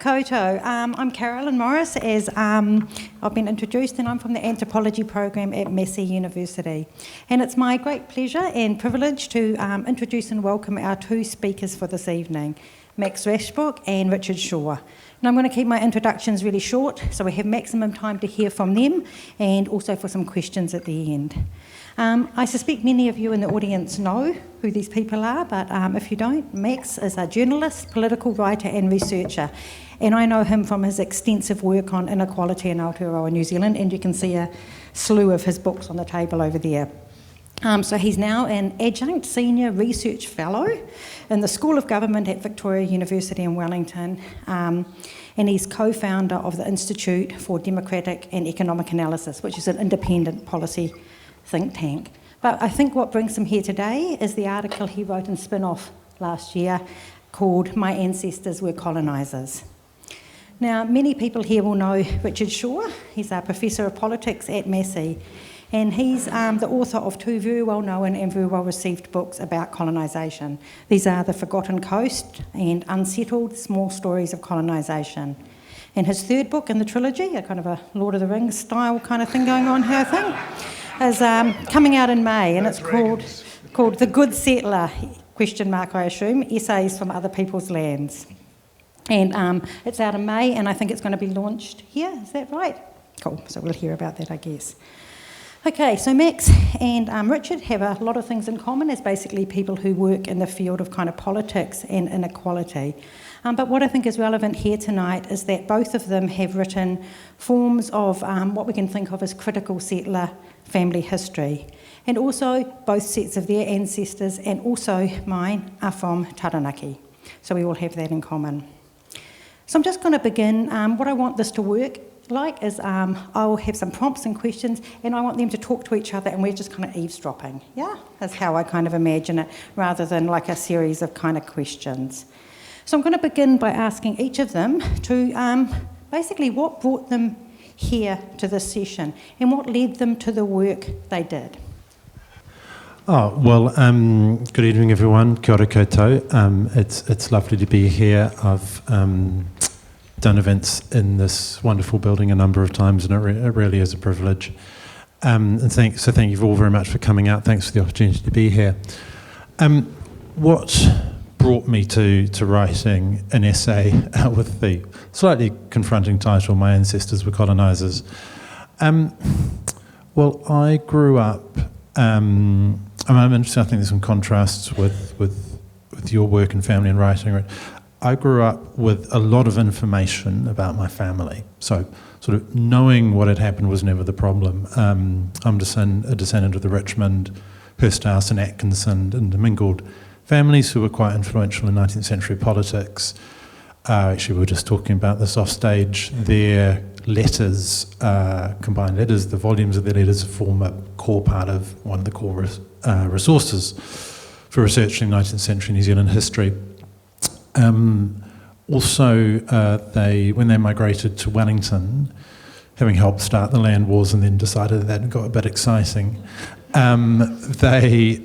koutou. I'm Carolyn Morris, as I've been introduced, and I'm from the anthropology program at Massey University. And it's my great pleasure and privilege to introduce and welcome our two speakers for this evening, Max Rashbrooke and Richard Shaw. And I'm going to keep my introductions really short, so we have maximum time to hear from them and also for some questions at the end. I suspect many of you in the audience know who these people are, but if you don't, Max is a journalist, political writer and researcher, and I know him from his extensive work on inequality in Aotearoa, New Zealand, and you can see a slew of his books on the table over there. So he's now an adjunct senior research fellow in the School of Government at Victoria University in Wellington, and he's co-founder of the Institute for Democratic and Economic Analysis, which is an independent policy think tank. But I think what brings him here today is the article he wrote in Spin-Off last year called "My Ancestors Were Colonisers." Now, many people here will know Richard Shaw. He's a professor of politics at Massey, and he's the author of two very well-known and very well-received books about colonisation. These are The Forgotten Coast and Unsettled: Small Stories of Colonisation. And his third book in the trilogy, a kind of a Lord of the Rings style kind of thing going on here, I think, is coming out in May, and it's called The Good Settler, I assume, Essays from Other People's Lands. And it's out in May, and I think it's going to be launched here, is that right? Cool, so we'll hear about that, I guess. Okay, so Max and Richard have a lot of things in common as basically people who work in the field of kind of politics and inequality. But what I think is relevant here tonight is that both of them have written forms of what we can think of as critical settler family history. And also both sets of their ancestors and also mine are from Taranaki. So we all have that in common. So I'm just going to begin. What I want this to work like is I'll have some prompts and questions, and I want them to talk to each other, and we're just kind of eavesdropping. Yeah, that's how I kind of imagine it, rather than like a series of kind of questions. So I'm going to begin by asking each of them to basically what brought them here to this session and what led them to the work they did. Oh, well, good evening, everyone. Kia ora koutou. It's lovely to be here. I've done events in this wonderful building a number of times, and it really is a privilege. And thank you all very much for coming out. Thanks for the opportunity to be here. What brought me to writing an essay with the slightly confronting title, "My Ancestors Were Colonisers"? Well, I grew up. I'm interested. I think there's some contrasts with your work and family and writing. I grew up with a lot of information about my family, so sort of knowing what had happened was never the problem. I'm a descendant of the Richmond, Hursthouse and Atkinson intermingled families who were quite influential in 19th century politics. Actually, we were just talking about this off stage. Their letters, combined letters, the volumes of their letters form a core part of one of the core resources for researching 19th century New Zealand history. Also, when they migrated to Wellington, having helped start the land wars and then decided that got a bit exciting, they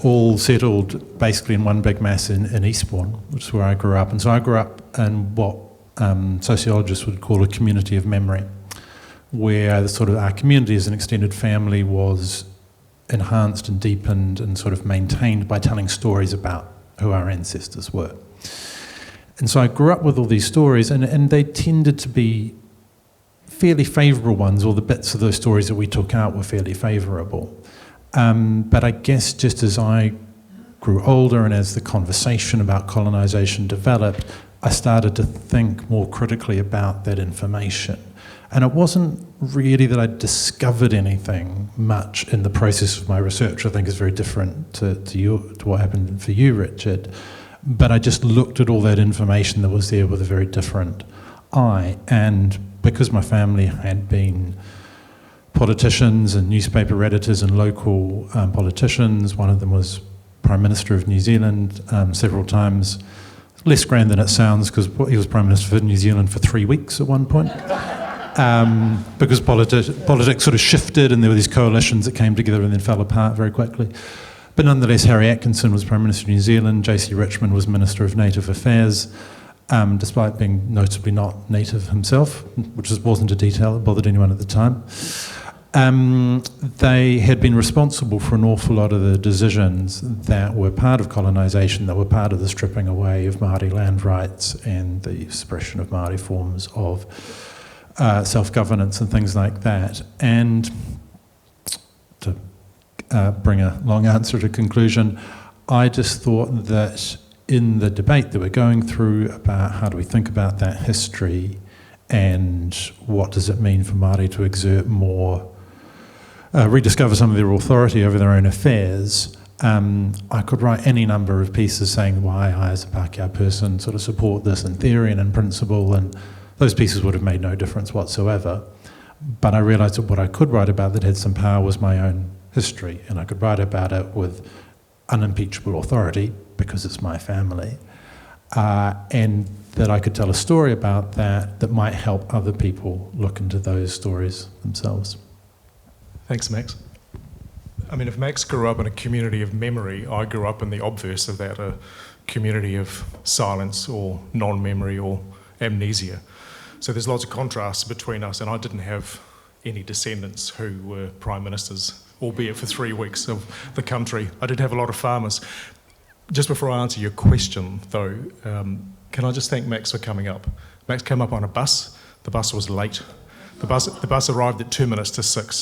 all settled basically in one big mass in Eastbourne, which is where I grew up. And so I grew up in what sociologists would call a community of memory, where the sort of our community as an extended family was enhanced and deepened and sort of maintained by telling stories about who our ancestors were. And so I grew up with all these stories, and they tended to be fairly favourable ones, or the bits of those stories that we took out were fairly favourable. But I guess just as I grew older and as the conversation about colonisation developed, I started to think more critically about that information. And it wasn't really that I discovered anything much in the process of my research. I think is very different to what happened for you, Richard. But I just looked at all that information that was there with a very different eye. And because my family had been politicians and newspaper editors and local politicians, one of them was Prime Minister of New Zealand several times, less grand than it sounds because he was Prime Minister of New Zealand for 3 weeks at one point. Because politics sort of shifted and there were these coalitions that came together and then fell apart very quickly. But nonetheless, Harry Atkinson was Prime Minister of New Zealand, J.C. Richmond was Minister of Native Affairs, despite being notably not native himself, which wasn't a detail that bothered anyone at the time. They had been responsible for an awful lot of the decisions that were part of colonisation, that were part of the stripping away of Māori land rights and the suppression of Māori forms of self-governance and things like that. And to bring a long answer to conclusion, I just thought that in the debate that we're going through about how do we think about that history and what does it mean for Māori to exert more, rediscover some of their authority over their own affairs, I could write any number of pieces saying why I, as a Pākehā person, sort of support this in theory and in principle, and those pieces would have made no difference whatsoever. But I realised that what I could write about that had some power was my own history, and I could write about it with unimpeachable authority because it's my family, and that I could tell a story about that might help other people look into those stories themselves. Thanks, Max. I mean, if Max grew up in a community of memory, I grew up in the obverse of that, a community of silence or non-memory or amnesia. So there's lots of contrasts between us, and I didn't have any descendants who were prime ministers, albeit for 3 weeks of the country. I did have a lot of farmers. Just before I answer your question, though, can I just thank Max for coming up? Max came up on a bus. The bus was late. The bus arrived at 2 minutes to 6.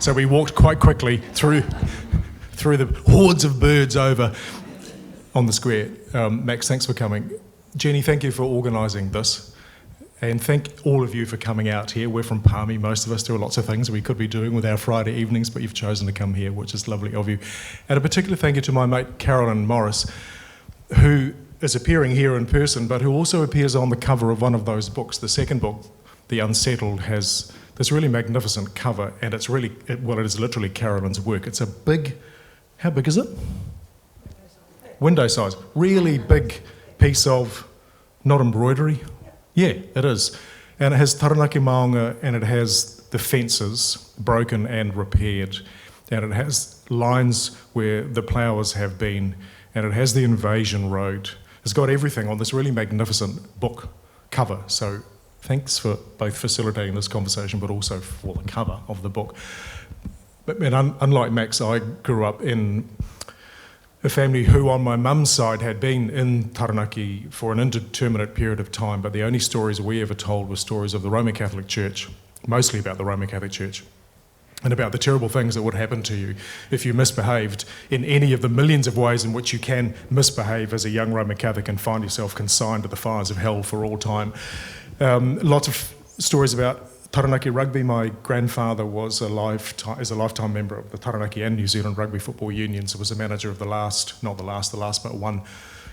So we walked quite quickly through the hordes of birds over on the square. Max, thanks for coming. Jenny, thank you for organising this. And thank all of you for coming out here. We're from Palmy, most of us do lots of things we could be doing with our Friday evenings, but you've chosen to come here, which is lovely of you. And a particular thank you to my mate Carolyn Morris, who is appearing here in person, but who also appears on the cover of one of those books. The second book, The Unsettled, has this really magnificent cover, and it is literally Carolyn's work. It's a big, how big is it? Window size. Really big piece of, not embroidery. Yeah, it is. And it has taranaki maunga, and it has the fences broken and repaired, and it has lines where the ploughs have been, and it has the invasion road. It's got everything on this really magnificent book cover. So thanks for both facilitating this conversation, but also for the cover of the book. But unlike Max, I grew up in a family who on my mum's side had been in Taranaki for an indeterminate period of time, but the only stories we ever told were stories of the Roman Catholic Church, mostly about the Roman Catholic Church, and about the terrible things that would happen to you if you misbehaved in any of the millions of ways in which you can misbehave as a young Roman Catholic and find yourself consigned to the fires of hell for all time. Lots of stories about Taranaki rugby. My grandfather is a lifetime member of the Taranaki and New Zealand Rugby Football Union, so was a manager of the last but one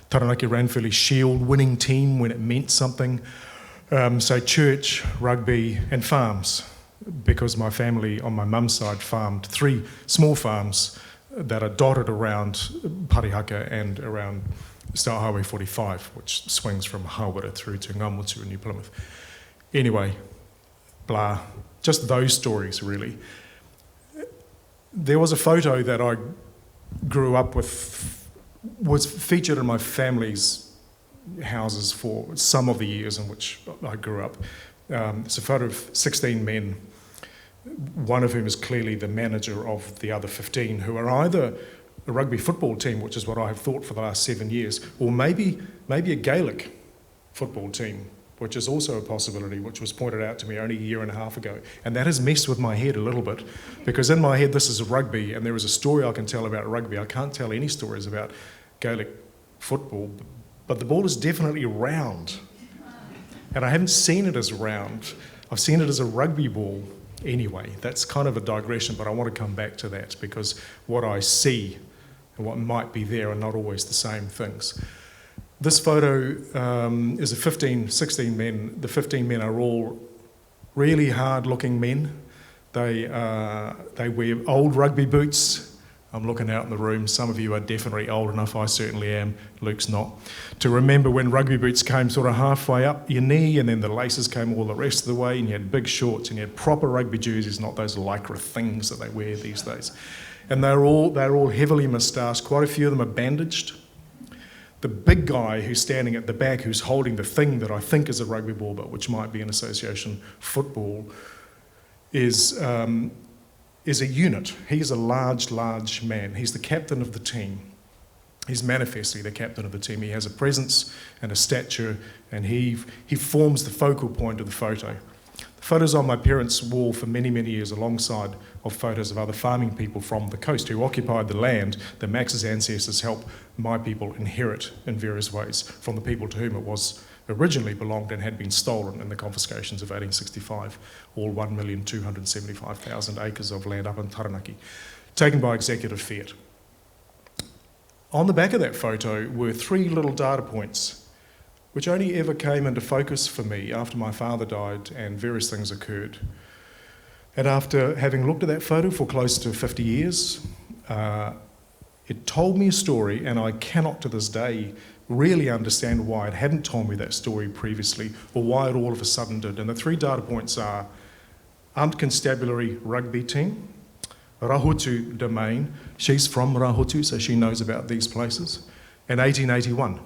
Taranaki Ranfurly Shield winning team when it meant something. So church, rugby and farms, because my family on my mum's side farmed 3 small farms that are dotted around Parihaka and around State Highway 45, which swings from Hawera through to Ngamutu and New Plymouth. Anyway, blah, just those stories really. There was a photo that I grew up with, was featured in my family's houses for some of the years in which I grew up. It's a photo of 16 men, one of whom is clearly the manager of the other 15, who are either a rugby football team, which is what I have thought for the last 7 years, or maybe a Gaelic football team, which is also a possibility, which was pointed out to me only a year and a half ago. And that has messed with my head a little bit, because in my head this is rugby, and there is a story I can tell about rugby. I can't tell any stories about Gaelic football, but the ball is definitely round. And I haven't seen it as round. I've seen it as a rugby ball anyway. That's kind of a digression, but I want to come back to that, because what I see and what might be there are not always the same things. This photo is of 16 men. The 15 men are all really hard-looking men. They wear old rugby boots. I'm looking out in the room. Some of you are definitely old enough, I certainly am, Luke's not, to remember when rugby boots came sort of halfway up your knee, and then the laces came all the rest of the way, and you had big shorts, and you had proper rugby jerseys, not those lycra things that they wear these days. And they're all heavily moustached. Quite a few of them are bandaged. the big guy who's standing at the back, who's holding the thing that I think is a rugby ball, but which might be an association football, is a unit. He's a large man. He's the captain of the team. He's manifestly the captain of the team. He has a presence and a stature, and he forms the focal point of the photo. The photo's on my parents' wall for many, many years, alongside of photos of other farming people from the coast who occupied the land that Max's ancestors helped my people inherit in various ways from the people to whom it was originally belonged and had been stolen in the confiscations of 1865, all 1,275,000 acres of land up in Taranaki, taken by executive fiat. On the back of that photo were 3 little data points which only ever came into focus for me after my father died and various things occurred. And after having looked at that photo for close to 50 years, it told me a story, and I cannot to this day really understand why it hadn't told me that story previously, or why it all of a sudden did. And the 3 data points are Armed Constabulary Rugby Team, Rahotu Domain, she's from Rahotu, so she knows about these places, and 1881.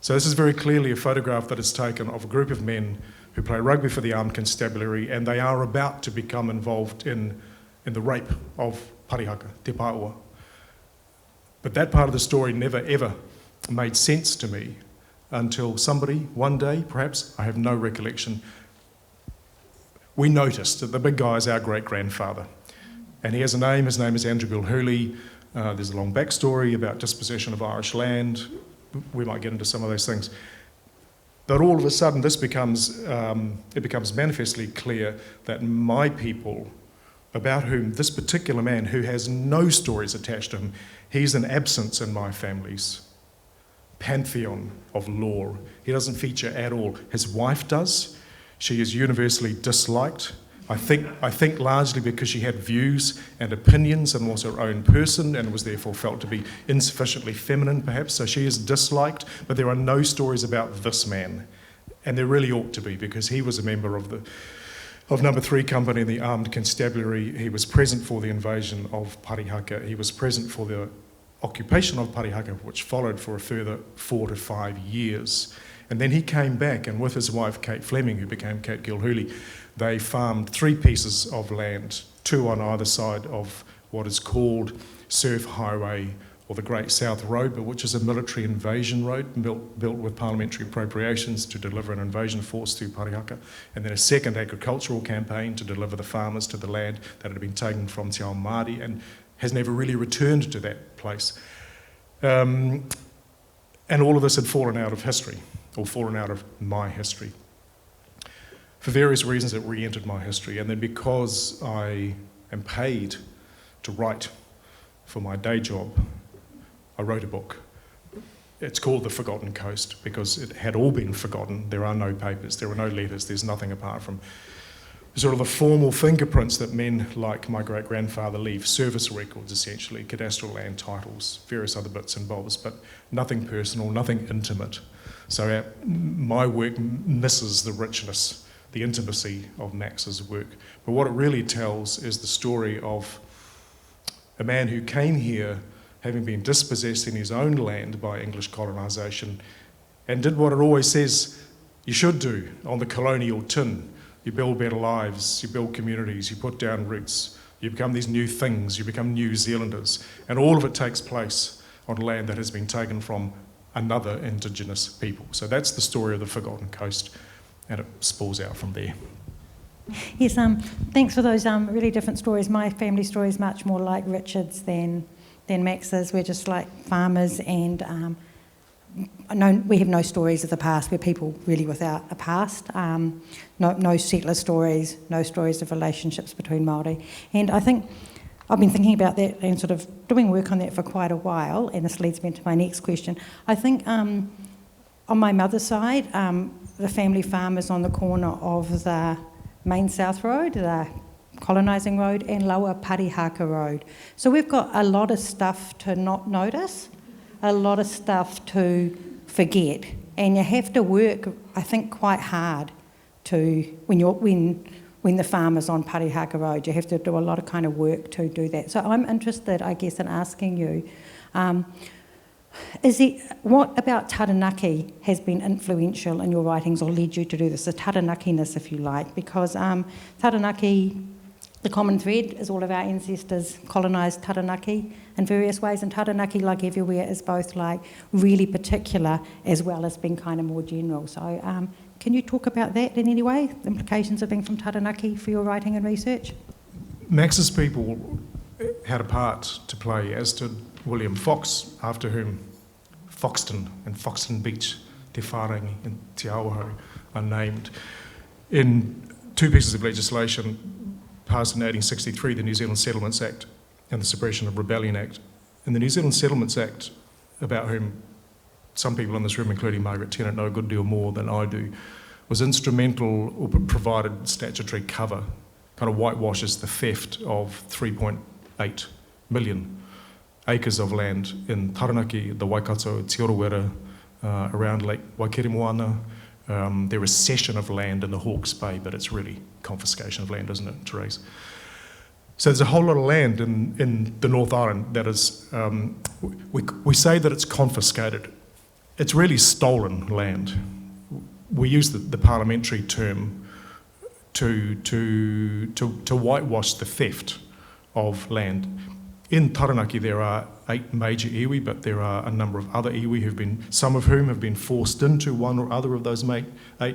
So this is very clearly a photograph that is taken of a group of men who play rugby for the Armed Constabulary, and they are about to become involved in the rape of Parihaka, Te Pāua. But that part of the story never ever made sense to me until somebody, one day, perhaps, I have no recollection, we noticed that the big guy is our great-grandfather. And he has a name, his name is Andrew Gilhooly. There's a long backstory about dispossession of Irish land. We might get into some of those things. But all of a sudden, this becomes manifestly clear that my people, about whom this particular man, who has no stories attached to him, he's an absence in my family's pantheon of lore. He doesn't feature at all. His wife does. She is universally disliked. I think largely because she had views and opinions and was her own person and was therefore felt to be insufficiently feminine, perhaps. So she is disliked, but there are no stories about this man. And there really ought to be, because he was a member of Number 3 Company in the Armed Constabulary. He was present for the invasion of Parihaka. He was present for the occupation of Parihaka, which followed for a further 4 to 5 years. And then he came back, and with his wife, Kate Fleming, who became Kate Gilhooly, they farmed 3 pieces of land, 2 on either side of what is called Surf Highway or the Great South Road, but which is a military invasion road built with parliamentary appropriations to deliver an invasion force to Parihaka, and then a second agricultural campaign to deliver the farmers to the land that had been taken from Te Ao Māori and has never really returned to that place. And all of this had fallen out of history, or fallen out of my history. For various reasons, it re-entered my history, and then because I am paid to write for my day job, I wrote a book. It's called The Forgotten Coast because it had all been forgotten. There are no papers, there are no letters, there's nothing apart from sort of the formal fingerprints that men like my great-grandfather leave, service records essentially, cadastral land titles, various other bits and bobs, but nothing personal, nothing intimate. So my work misses the richness, the intimacy of Max's work. But what it really tells is the story of a man who came here having been dispossessed in his own land by English colonisation and did what it always says you should do on the colonial tin. You build better lives, you build communities, you put down roots, you become these new things, you become New Zealanders. And all of it takes place on land that has been taken from another Indigenous people. So that's the story of the Forgotten Coast, and it spills out from there. Yes, thanks for those really different stories. My family story is much more like Richard's than Max's. We're just like farmers, and we have no stories of the past. We're people really without a past. No settler stories, no stories of relationships between Māori. And I think I've been thinking about that and sort of doing work on that for quite a while, and this leads me to my next question. I think on my mother's side, the family farm is on the corner of the main South Road, the colonising road, and Lower Parihaka Road. So we've got a lot of stuff to not notice, a lot of stuff to forget, and you have to work, I think, quite hard to when the farm is on Parihaka Road. You have to do a lot of kind of work to do that. So I'm interested, I guess, in asking you, What about Taranaki has been influential in your writings or led you to do this, the Taranaki-ness, if you like? Because Taranaki, the common thread is all of our ancestors colonised Taranaki in various ways, and Taranaki, like everywhere, is both like really particular as well as being kind of more general. So can you talk about that in any way, the implications of being from Taranaki for your writing and research? Max's people had a part to play, as did William Fox, after whom Foxton and Foxton Beach, Te Whārangi and Te Awaho are named. In two pieces of legislation passed in 1863, the New Zealand Settlements Act and the Suppression of Rebellion Act. And the New Zealand Settlements Act, about whom some people in this room, including Margaret Tennant, know a good deal more than I do, was instrumental or provided statutory cover, kind of whitewashes the theft of 3.8 million acres of land in Taranaki, the Waikato, Te Orowera, around Lake Waikaremoana. There is cession of land in the Hawke's Bay, but it's really confiscation of land, isn't it, Therese? So there's a whole lot of land in the North Island that is, we say that it's confiscated. It's really stolen land. We use the parliamentary term to whitewash the theft of land. In Taranaki there are 8 major iwi, but there are a number of other iwi some of whom have been forced into one or other of those 8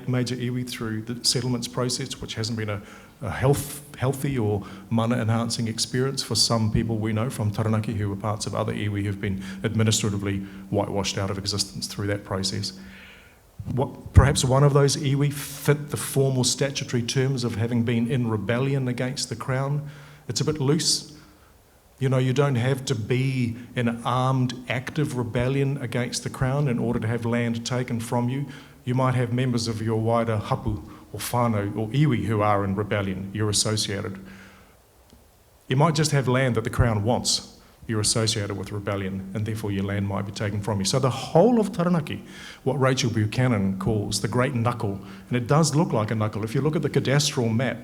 major iwi through the settlements process, which hasn't been a healthy or mana-enhancing experience for some people we know from Taranaki who are parts of other iwi who've been administratively whitewashed out of existence through that process. Perhaps one of those iwi fit the formal statutory terms of having been in rebellion against the Crown. It's a bit loose. You know, you don't have to be in armed, active rebellion against the Crown in order to have land taken from you. You might have members of your wider hapu or whānau or iwi who are in rebellion. You're associated. You might just have land that the Crown wants. You're associated with rebellion, and therefore your land might be taken from you. So the whole of Taranaki, what Rachel Buchanan calls the Great Knuckle, and it does look like a knuckle. If you look at the cadastral map,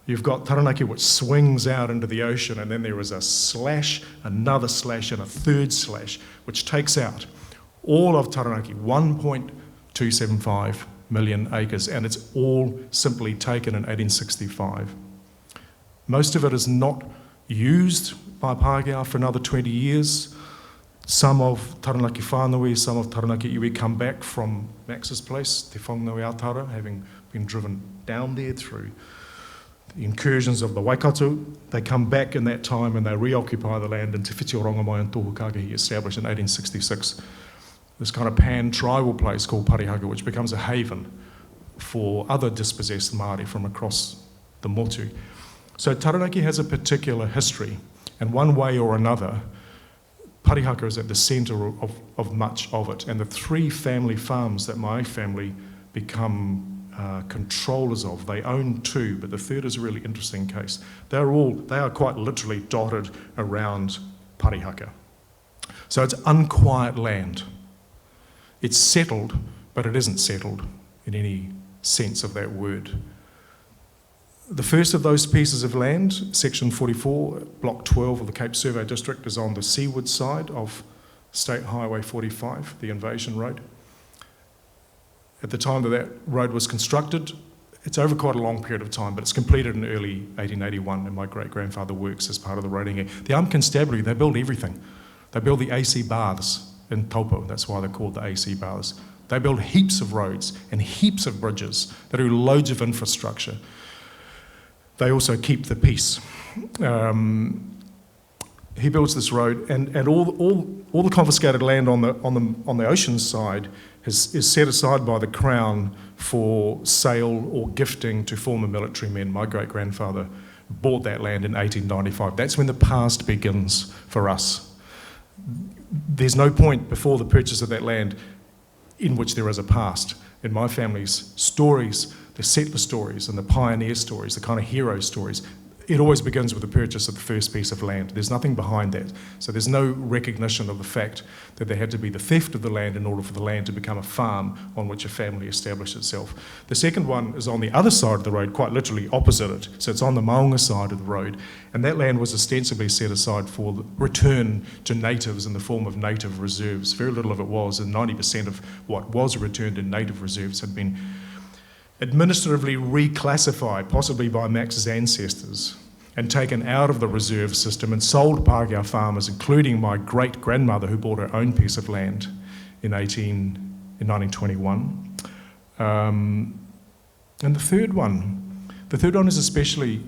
you've got Taranaki which swings out into the ocean, and then there is a slash, another slash, and a third slash, which takes out all of Taranaki, 1.275 million acres, and it's all simply taken in 1865. Most of it is not used by Pākehā for another 20 years. Some of Taranaki whānui, some of Taranaki iwi come back from Max's place, Te Whanganui Aotearoa, having been driven down there through the incursions of the Waikato. They come back in that time and they reoccupy the land in Te Whiti o Rongamai and Tohukagi, established in 1866. This kind of pan-tribal place called Parihaka, which becomes a haven for other dispossessed Māori from across the motu. So Taranaki has a particular history, and one way or another, Parihaka is at the centre of much of it. And the 3 family farms that my family become controllers of, they own 2, but the third is a really interesting case. They are quite literally dotted around Parihaka. So it's unquiet land. It's settled, but it isn't settled in any sense of that word. The first of those pieces of land, section 44, block 12 of the Cape Survey District, is on the seaward side of State Highway 45, the invasion road. At the time that road was constructed, it's over quite a long period of time, but it's completed in early 1881, and my great-grandfather works as part of the roading. The Armed Constabulary, they build everything. They build the AC baths in Taupo, that's why they're called the AC baths. They build heaps of roads and heaps of bridges. They do loads of infrastructure. They also keep the peace. He builds this road, and all the confiscated land on the ocean side is set aside by the Crown for sale or gifting to former military men. My great-grandfather bought that land in 1895. That's when the past begins for us. There's no point before the purchase of that land in which there is a past. In my family's stories, the settler stories and the pioneer stories, the kind of hero stories, it always begins with the purchase of the first piece of land. There's nothing behind that. So there's no recognition of the fact that there had to be the theft of the land in order for the land to become a farm on which a family established itself. The second one is on the other side of the road, quite literally opposite it. So it's on the Maunga side of the road. And that land was ostensibly set aside for the return to natives in the form of native reserves. Very little of it was, and 90% of what was returned in native reserves had been administratively reclassified, possibly by Max's ancestors, and taken out of the reserve system and sold to Pākehā farmers, including my great-grandmother who bought her own piece of land in 1921. And the third one is especially,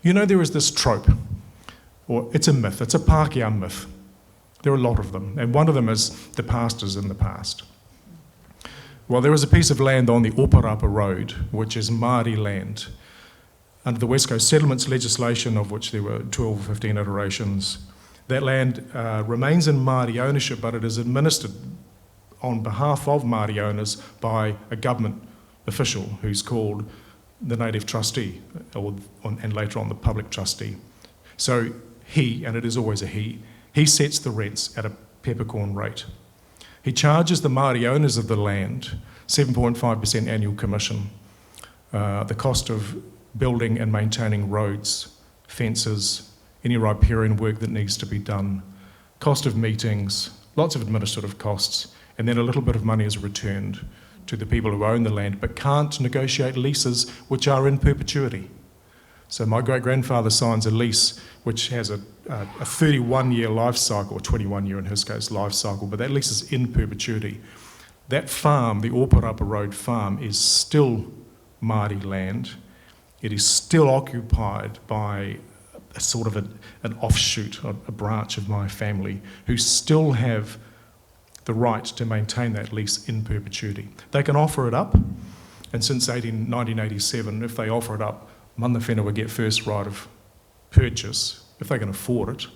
there is this trope, or it's a myth, it's a Pākehā myth. There are a lot of them, and one of them is the pastors in the past. Well, there is a piece of land on the Oparapa Road, which is Māori land. Under the West Coast Settlements legislation, of which there were 12 or 15 iterations, that land remains in Māori ownership, but it is administered on behalf of Māori owners by a government official who's called the Native Trustee, and later on the Public Trustee. So he, and it is always a he sets the rents at a peppercorn rate. He charges the Māori owners of the land 7.5% annual commission, the cost of building and maintaining roads, fences, any riparian work that needs to be done, cost of meetings, lots of administrative costs, and then a little bit of money is returned to the people who own the land but can't negotiate leases which are in perpetuity. So my great-grandfather signs a lease which has a 31-year life cycle, or 21-year in his case, life cycle, but that lease is in perpetuity. That farm, the Oparapa Road farm, is still Māori land. It is still occupied by a sort of an offshoot, a branch of my family, who still have the right to maintain that lease in perpetuity. They can offer it up, and since 1987, if they offer it up, mana whenua get first right of purchase, if they can afford it.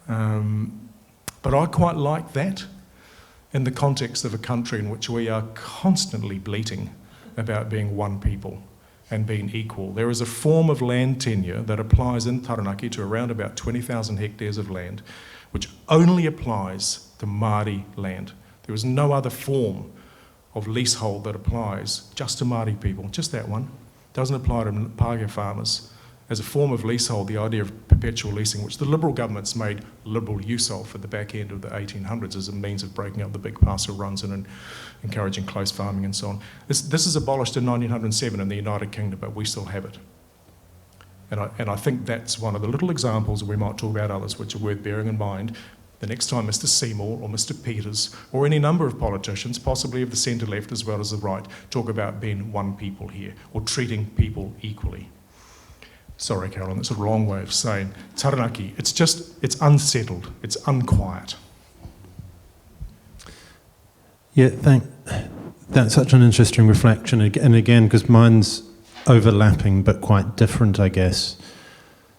But I quite like that in the context of a country in which we are constantly bleating about being one people and being equal. There is a form of land tenure that applies in Taranaki to around about 20,000 hectares of land, which only applies to Māori land. There is no other form of leasehold that applies just to Māori people, just that one. Doesn't apply to Pākehā farmers. As a form of leasehold, the idea of perpetual leasing, which the Liberal governments made liberal use of at the back end of the 1800s as a means of breaking up the big pasture runs and encouraging close farming and so on. This is abolished in 1907 in the United Kingdom, but we still have it. And I think that's one of the little examples, and we might talk about others, which are worth bearing in mind the next time Mr. Seymour or Mr. Peters or any number of politicians, possibly of the centre-left as well as the right, talk about being one people here or treating people equally. Sorry, Carolyn, that's a wrong way of saying Taranaki. It's unsettled, it's unquiet. Yeah, that's such an interesting reflection. And again, because mine's overlapping but quite different, I guess.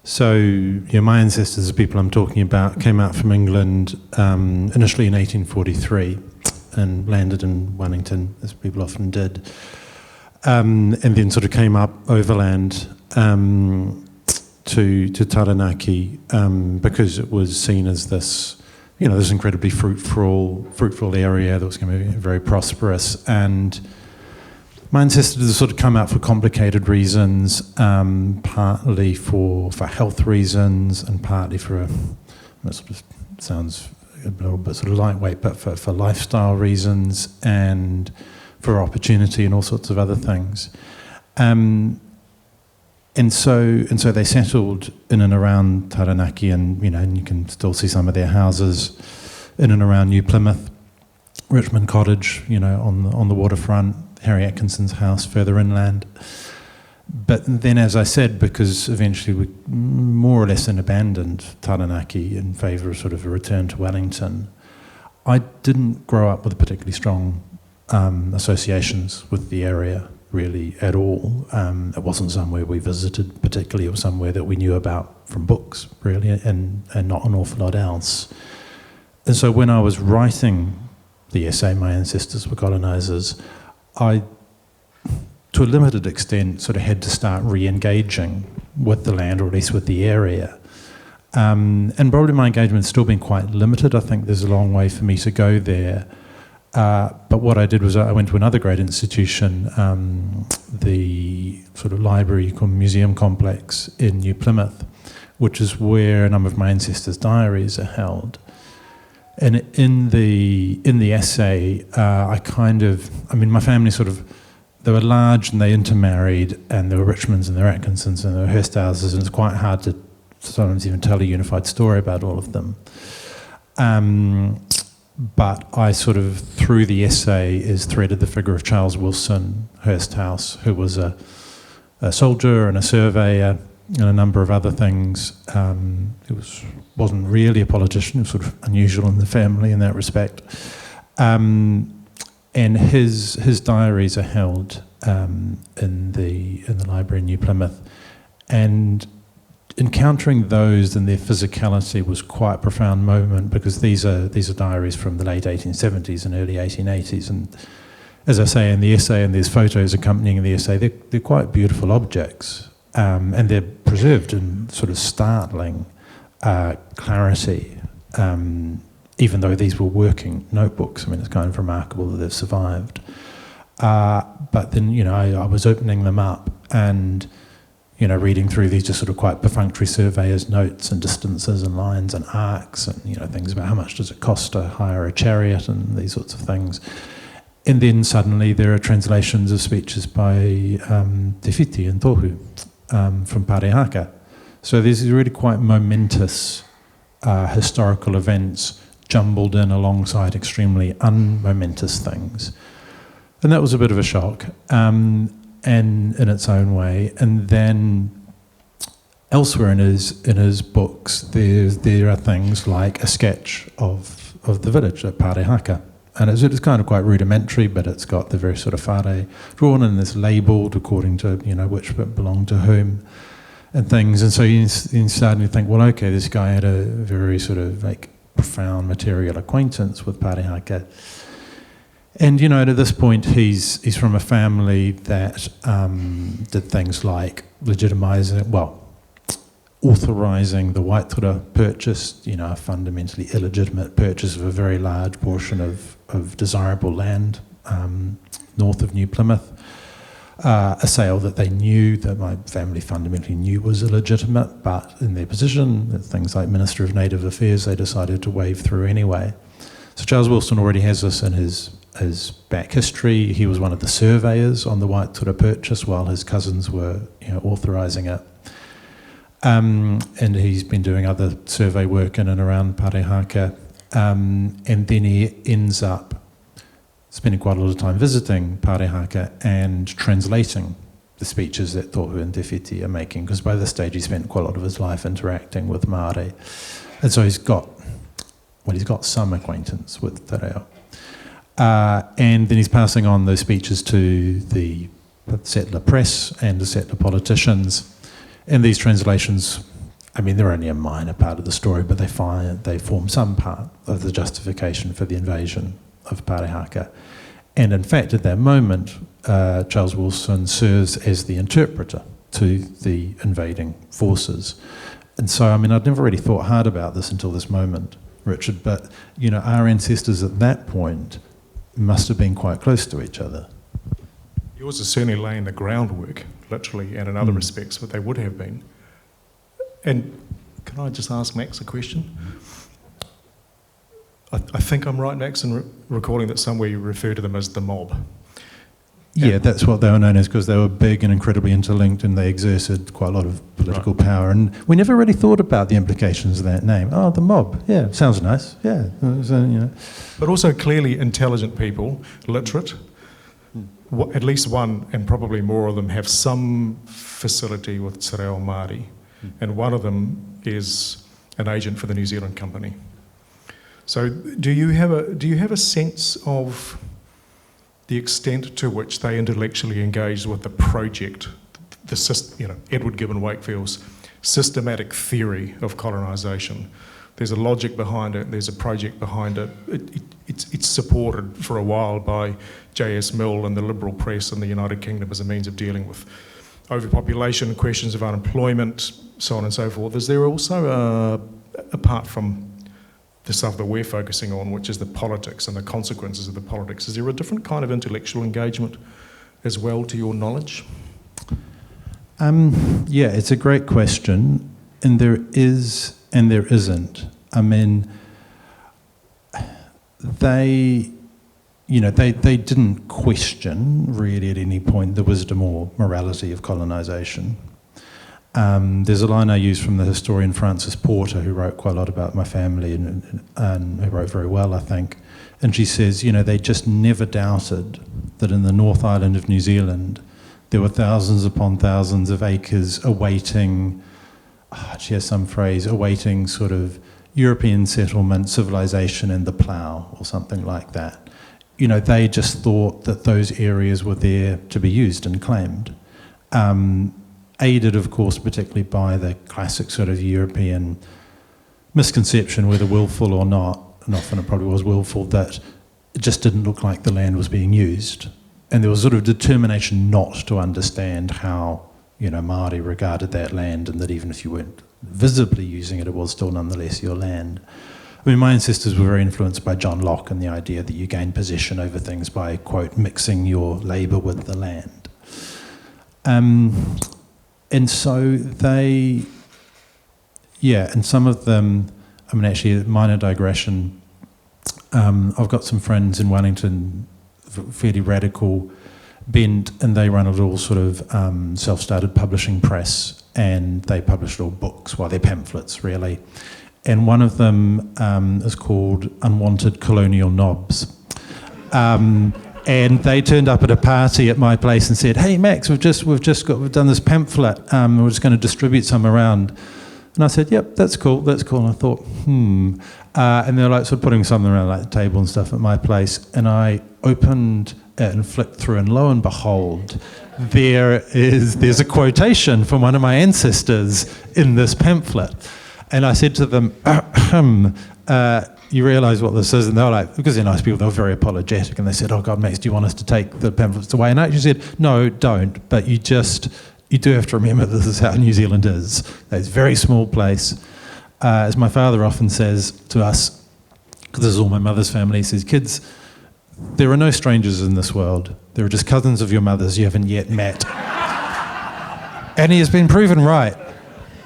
So, my ancestors, the people I'm talking about, came out from England initially in 1843 and landed in Wellington, as people often did, and then sort of came up overland to Taranaki because it was seen as this, this incredibly fruitful area that was going to be very prosperous. And my ancestors have sort of come out for complicated reasons, partly for health reasons and partly for, that sort of sounds a little bit sort of lightweight, but for lifestyle reasons and for opportunity and all sorts of other things. And so they settled in and around Taranaki, and and you can still see some of their houses in and around New Plymouth, Richmond Cottage, on the waterfront, Harry Atkinson's house further inland. But then, as I said, because eventually we more or less abandoned Taranaki in favour of sort of a return to Wellington, I didn't grow up with particularly strong associations with the area really at all. It wasn't somewhere we visited particularly. It was somewhere that we knew about from books, really, and not an awful lot else. And so when I was writing the essay, My Ancestors Were Colonisers, I to a limited extent, sort of had to start re-engaging with the land, or at least with the area. And probably my engagement's still been quite limited. I think there's a long way for me to go there. But what I did was I went to another great institution, the sort of library museum complex in New Plymouth, which is where a number of my ancestors' diaries are held. And in the essay, my family they were large and they intermarried, and there were Richmonds and there were Atkinsons and there were Hursthouses, and it's quite hard to sometimes even tell a unified story about all of them. But I through the essay, is threaded the figure of Charles Wilson Hursthouse, who was a soldier and a surveyor and a number of other things. He wasn't really a politician. He was sort of unusual in the family in that respect. And his diaries are held in the library in New Plymouth, and encountering those and their physicality was quite a profound moment, because these are diaries from the late 1870s and early 1880s, and as I say in the essay, and there's photos accompanying the essay, they're quite beautiful objects, and they're preserved in sort of startling clarity, even though these were working notebooks. I mean, it's kind of remarkable that they've survived. But then, I was opening them up and reading through these just sort of quite perfunctory surveyor's notes and distances and lines and arcs and, things about how much does it cost to hire a chariot and these sorts of things. And then suddenly there are translations of speeches by Te Whiti and Tohu from Parehaka. So there's these really quite momentous historical events jumbled in alongside extremely unmomentous things. And that was a bit of a shock. And in its own way, and then elsewhere in his books, there are things like a sketch of the village at Parehaka, and it's kind of quite rudimentary, but it's got the very sort of whare drawn and it's labelled according to which bit belonged to whom, and things. And so you start to think, well, okay, this guy had a very sort of profound material acquaintance with Parehaka. And at this point, he's from a family that did things like authorising the Waitara purchase, a fundamentally illegitimate purchase of a very large portion of desirable land north of New Plymouth, a sale that they knew, that my family fundamentally knew was illegitimate, but in their position, things like Minister of Native Affairs, they decided to wave through anyway. So Charles Wilson already has this in his back history. He was one of the surveyors on the Waitara purchase while his cousins were authorising it. And he's been doing other survey work in and around Parehaka. And then he ends up spending quite a lot of time visiting Parehaka and translating the speeches that Tohu and Te Whiti are making, because by this stage he spent quite a lot of his life interacting with Māori. And so he's got some acquaintance with te reo. And then he's passing on those speeches to the settler press and the settler politicians. And these translations, they're only a minor part of the story, but they form some part of the justification for the invasion of Parehaka. And in fact, at that moment, Charles Wilson serves as the interpreter to the invading forces. And so, I'd never really thought hard about this until this moment, Richard, but, our ancestors at that point must have been quite close to each other. Yours is certainly laying the groundwork, literally, and in other respects, but they would have been. And can I just ask Max a question? I think I'm right, Max, in recalling that somewhere you refer to them as the mob. Yeah, that's what they were known as, because they were big and incredibly interlinked, and they exerted quite a lot of political power. And we never really thought about the implications of that name. Oh, the mob. Yeah, sounds nice. Yeah, so, But also clearly intelligent people, literate. At least one, and probably more of them, have some facility with te reo Māori, and one of them is an agent for the New Zealand company. So, do you have a sense of the extent to which they intellectually engaged with the project, Edward Gibbon Wakefield's systematic theory of colonisation, there's a logic behind it, there's a project behind it. It's supported for a while by J.S. Mill and the liberal press in the United Kingdom as a means of dealing with overpopulation, questions of unemployment, so on and so forth. Is there also, apart from the stuff that we're focusing on, which is the politics and the consequences of the politics, is there a different kind of intellectual engagement as well, to your knowledge? Yeah, it's a great question, and there is and there isn't. I mean, they didn't question really at any point the wisdom or morality of colonisation. There's a line I use from the historian Frances Porter, who wrote quite a lot about my family and who wrote very well, I think. And she says, they just never doubted that in the North Island of New Zealand there were thousands upon thousands of acres awaiting, she has some phrase, awaiting sort of European settlement, civilization and the plough, or something like that. They just thought that those areas were there to be used and claimed. Aided, of course, particularly by the classic sort of European misconception, whether willful or not, and often it probably was willful, that it just didn't look like the land was being used. And there was sort of determination not to understand how, Māori regarded that land, and that even if you weren't visibly using it, it was still nonetheless your land. I mean, my ancestors were very influenced by John Locke and the idea that you gain possession over things by, quote, mixing your labour with the land. And so they, and some of them, I mean, actually, a minor digression, I've got some friends in Wellington, fairly radical bent, and they run a little sort of self-started publishing press, and they publish little books, they're pamphlets, really. And one of them is called Unwanted Colonial Knobs. And they turned up at a party at my place and said, "Hey Max, we've done this pamphlet. We're just going to distribute some around." And I said, "Yep, that's cool." And I thought, And they were like sort of putting something around like the table and stuff at my place. And I opened it and flicked through, and lo and behold, there's a quotation from one of my ancestors in this pamphlet. And I said to them, "You realise what this is?" And they were like, because they're nice people, they were very apologetic. And they said, "Oh God, Max, do you want us to take the pamphlets away?" And I actually said, "No, don't. But you do have to remember this is how New Zealand is. It's a very small place." As my father often says to us, because this is all my mother's family, he says, "Kids, there are no strangers in this world. There are just cousins of your mother's you haven't yet met." And he has been proven right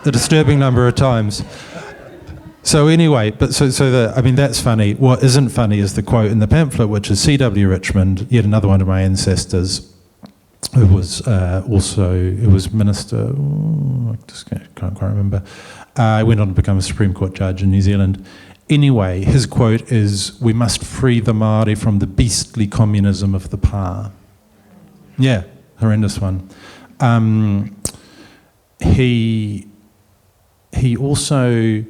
a disturbing number of times. So anyway, that's funny. What isn't funny is the quote in the pamphlet, which is C.W. Richmond, yet another one of my ancestors, who was minister. I just can't quite remember. He went on to become a Supreme Court judge in New Zealand. Anyway, his quote is, "We must free the Māori from the beastly communism of the pā." Yeah, horrendous one. He also,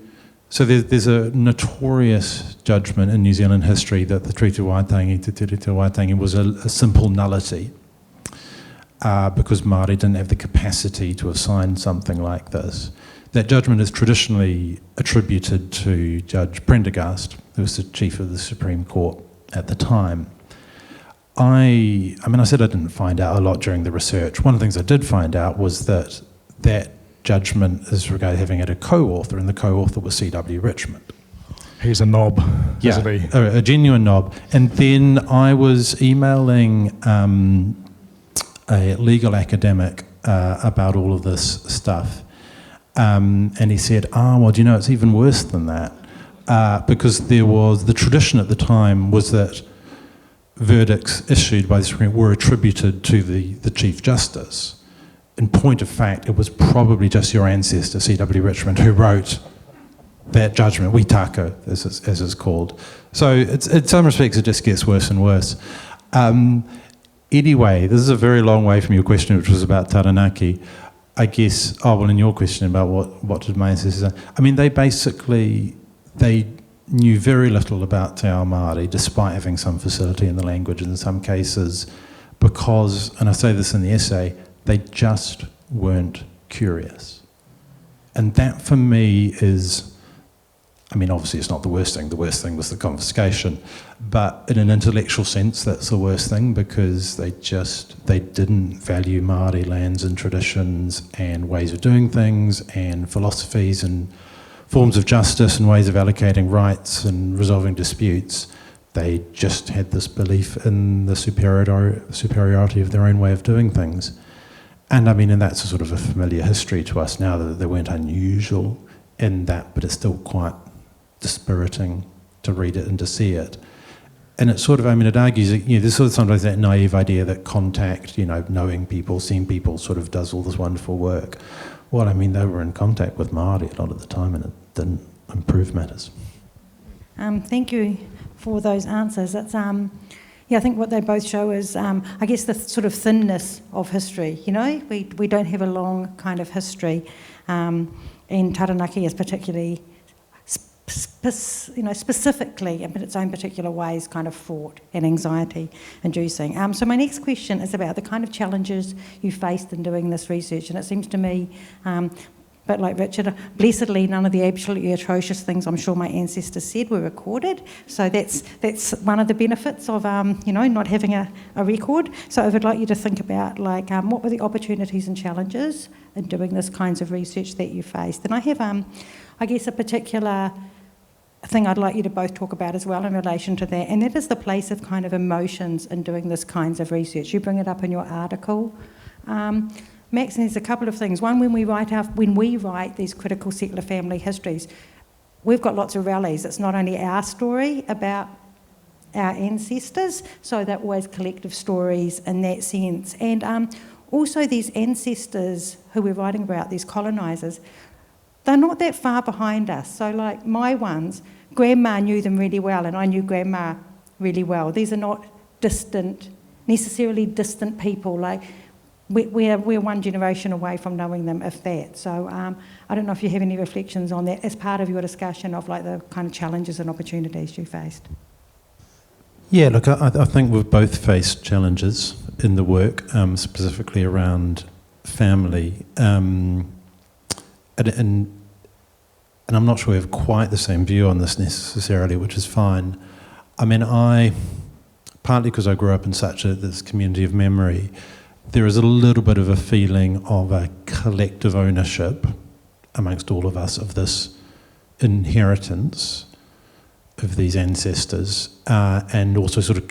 so there's a notorious judgment in New Zealand history that the Treaty of Waitangi, Te Tiriti o Waitangi, was a simple nullity because Māori didn't have the capacity to have signed something like this. That judgment is traditionally attributed to Judge Prendergast, who was the chief of the Supreme Court at the time. I said I didn't find out a lot during the research. One of the things I did find out was that judgment is regarded having had a co-author, and the co-author was C.W. Richmond. He's a knob, isn't he? A genuine knob. And then I was emailing a legal academic about all of this stuff. And he said, well, do you know, it's even worse than that. Because there was, the tradition at the time was that verdicts issued by the Supreme Court were attributed to the Chief Justice. In point of fact, it was probably just your ancestor, C.W. Richmond, who wrote that judgment, Witako, as it's called. So in some respects, it just gets worse and worse. Anyway, this is a very long way from your question, which was about Taranaki. I guess, in your question about what did my ancestors say, I mean, they knew very little about Te Ao Māori, despite having some facility in the language in some cases, because, and I say this in the essay, they just weren't curious. And that for me is, I mean, obviously it's not the worst thing. The worst thing was the confiscation. But in an intellectual sense, that's the worst thing, because they didn't value Māori lands and traditions and ways of doing things and philosophies and forms of justice and ways of allocating rights and resolving disputes. They just had this belief in the superiority of their own way of doing things. And I mean, and that's a sort of a familiar history to us now, that they weren't unusual in that, but it's still quite dispiriting to read it and to see it. And it sort of, I mean, it argues, there's sort of sometimes that naive idea that contact, knowing people, seeing people sort of does all this wonderful work. Well, I mean, they were in contact with Māori a lot of the time, and it didn't improve matters. Thank you for those answers. It's, I think what they both show is, I guess, the sort of thinness of history. We don't have a long kind of history, and Taranaki is particularly, specifically, in its own particular ways, kind of fraught and anxiety-inducing. So my next question is about the kind of challenges you faced in doing this research, and it seems to me, but like Richard, blessedly, none of the absolutely atrocious things I'm sure my ancestors said were recorded. So that's one of the benefits of not having a record. So I would like you to think about what were the opportunities and challenges in doing this kinds of research that you faced. And I have, I guess, a particular thing I'd like you to both talk about as well in relation to that, and that is the place of kind of emotions in doing this kinds of research. You bring it up in your article. Max, and there's a couple of things. One, when we write these critical settler family histories, we've got lots of rallies. It's not only our story about our ancestors, so they're always collective stories in that sense. And also these ancestors who we're writing about, these colonisers, they're not that far behind us. So like my ones, Grandma knew them really well, and I knew Grandma really well. These are not necessarily distant people. Like, we're one generation away from knowing them, if that. So I don't know if you have any reflections on that as part of your discussion of the kind of challenges and opportunities you faced. Yeah, look, I think we've both faced challenges in the work, specifically around family. And I'm not sure we have quite the same view on this necessarily, which is fine. I mean, partly because I grew up in this community of memory, there is a little bit of a feeling of a collective ownership amongst all of us of this inheritance of these ancestors, and also sort of